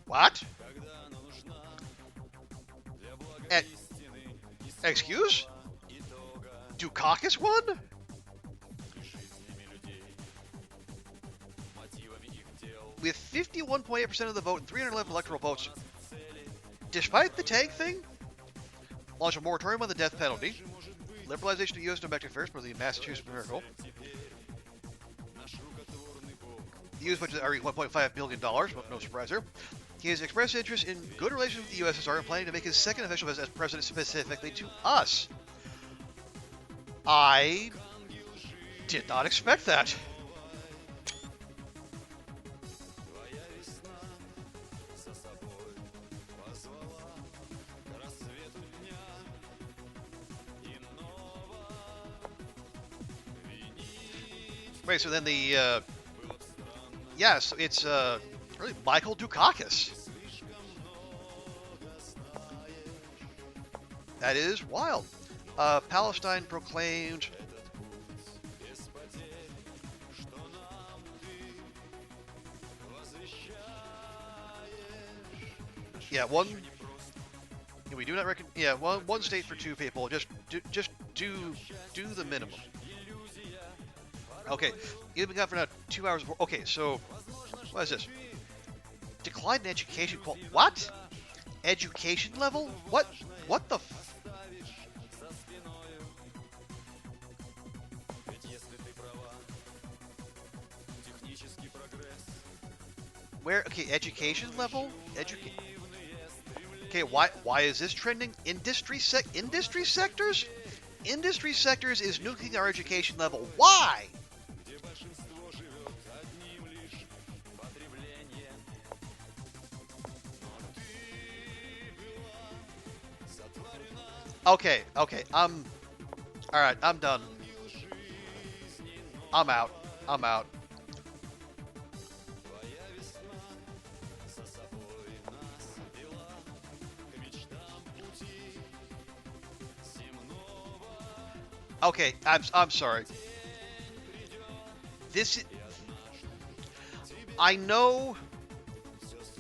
What? Excuse? Dukakis won? With 51.8% of the vote and 311 electoral votes, despite the tank thing, launch a moratorium on the death penalty, liberalization of U.S. domestic affairs for the Massachusetts miracle, the U.S. budget is already $1.5 billion, no surprise there. He has expressed interest in good relations with the USSR and planning to make his second official visit as president specifically to us. I did not expect that. Wait, so then the, yes, it's, really Michael Dukakis. That is wild. Palestine proclaimed... Yeah, one... We do not reckon... Yeah, one state for two people. Just do the minimum. Okay, you've been gone for now 2 hours before. Okay, so what is this? Decline in education what? Education level? What the Where? Okay, education level? Okay, why is this trending? Industry sectors? Industry sectors is nuking our education level. Why? Okay, alright, I'm done. I'm out. Okay, I'm sorry. This I know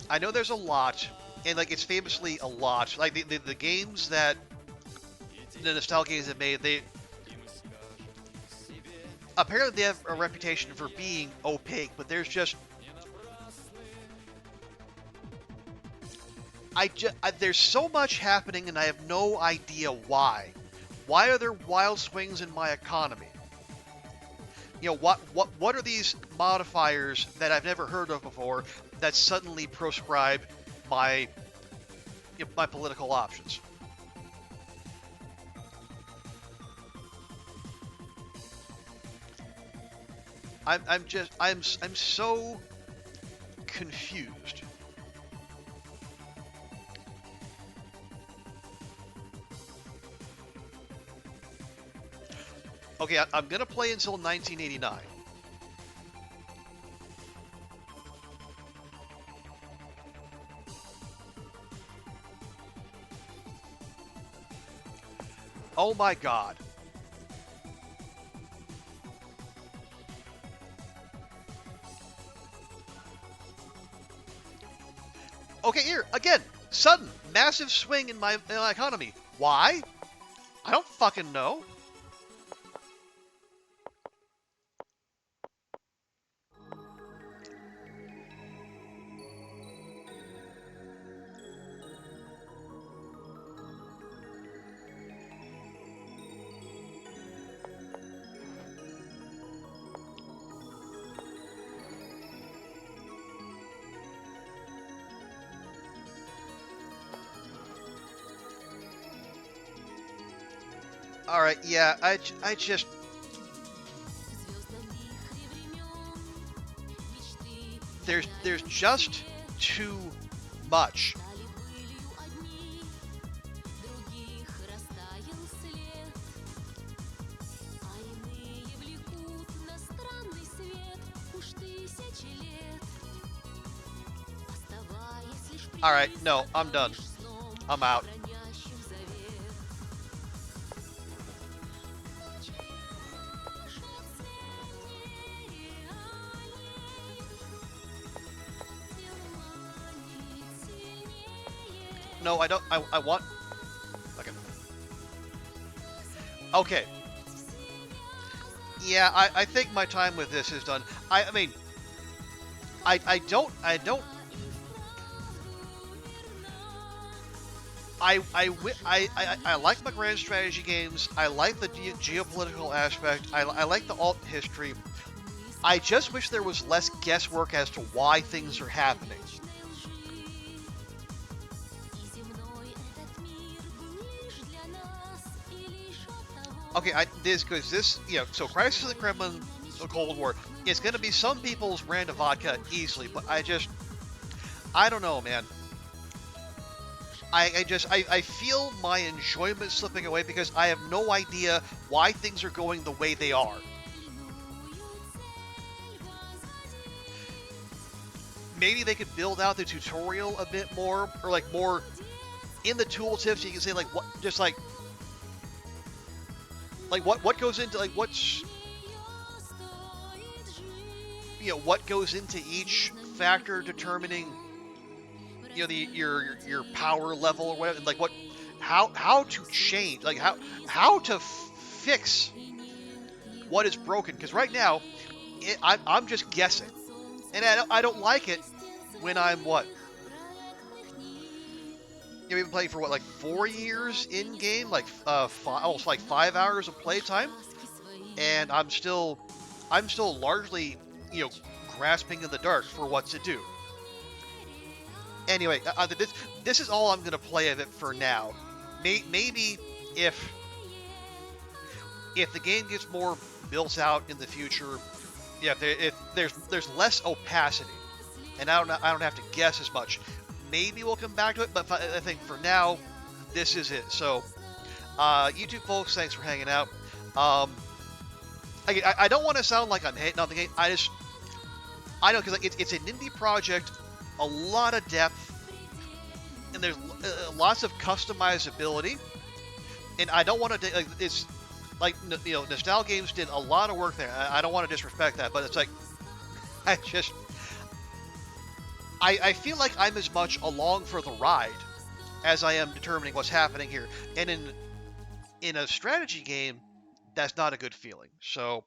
there's a lot, and like it's famously a lot. Like the games that the Nostalgames have made, they apparently they have a reputation for being opaque, but there's just there's so much happening, and I have no idea why. Why are there wild swings in my economy? You know, what are these modifiers that I've never heard of before that suddenly proscribe my my political options? I'm so confused. Okay, I'm gonna play until 1989. Oh my god. Okay, here, again, sudden, massive swing in my economy. Why? I don't fucking know. All right, yeah, I just there's just too much. All right, no, I'm done. I'm out. No, I don't. I want. Okay. Okay. Yeah, I think my time with this is done. I mean, I don't. I like my grand strategy games. I like the geopolitical aspect. I like the alt history. I just wish there was less guesswork as to why things are happening. Okay, this so Crisis of the Kremlin, the Cold War, it's going to be some people's brand of vodka easily, but I don't know, man. I feel my enjoyment slipping away because I have no idea why things are going the way they are. Maybe they could build out the tutorial a bit more, or like more in the tooltips. You can say like what, just like what goes into like what's what goes into each factor determining your power level or whatever, like what how to change, like how to fix what is broken, because right now I'm just guessing, and I don't like it when I'm we've been playing for like 4 years in game, like almost like 5 hours of playtime, and I'm still largely grasping in the dark for what to do. Anyway, this is all I'm gonna play of it for now. Maybe if the game gets more built out in the future, if there's less opacity, and I don't have to guess as much, maybe we'll come back to it. But I think for now, this is it. So, YouTube folks, thanks for hanging out. I don't want to sound like I'm hating on the game. I know, because it's an indie project, a lot of depth, and there's lots of customizability, and I don't want to like Nostalgames did a lot of work there. I don't want to disrespect that, but it's like I just I feel like I'm as much along for the ride as I am determining what's happening here. And in a strategy game, that's not a good feeling. So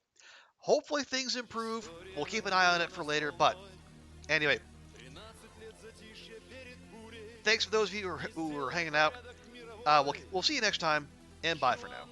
hopefully things improve. We'll keep an eye on it for later. But anyway, thanks for those of you who are hanging out. We'll see you next time, and bye for now.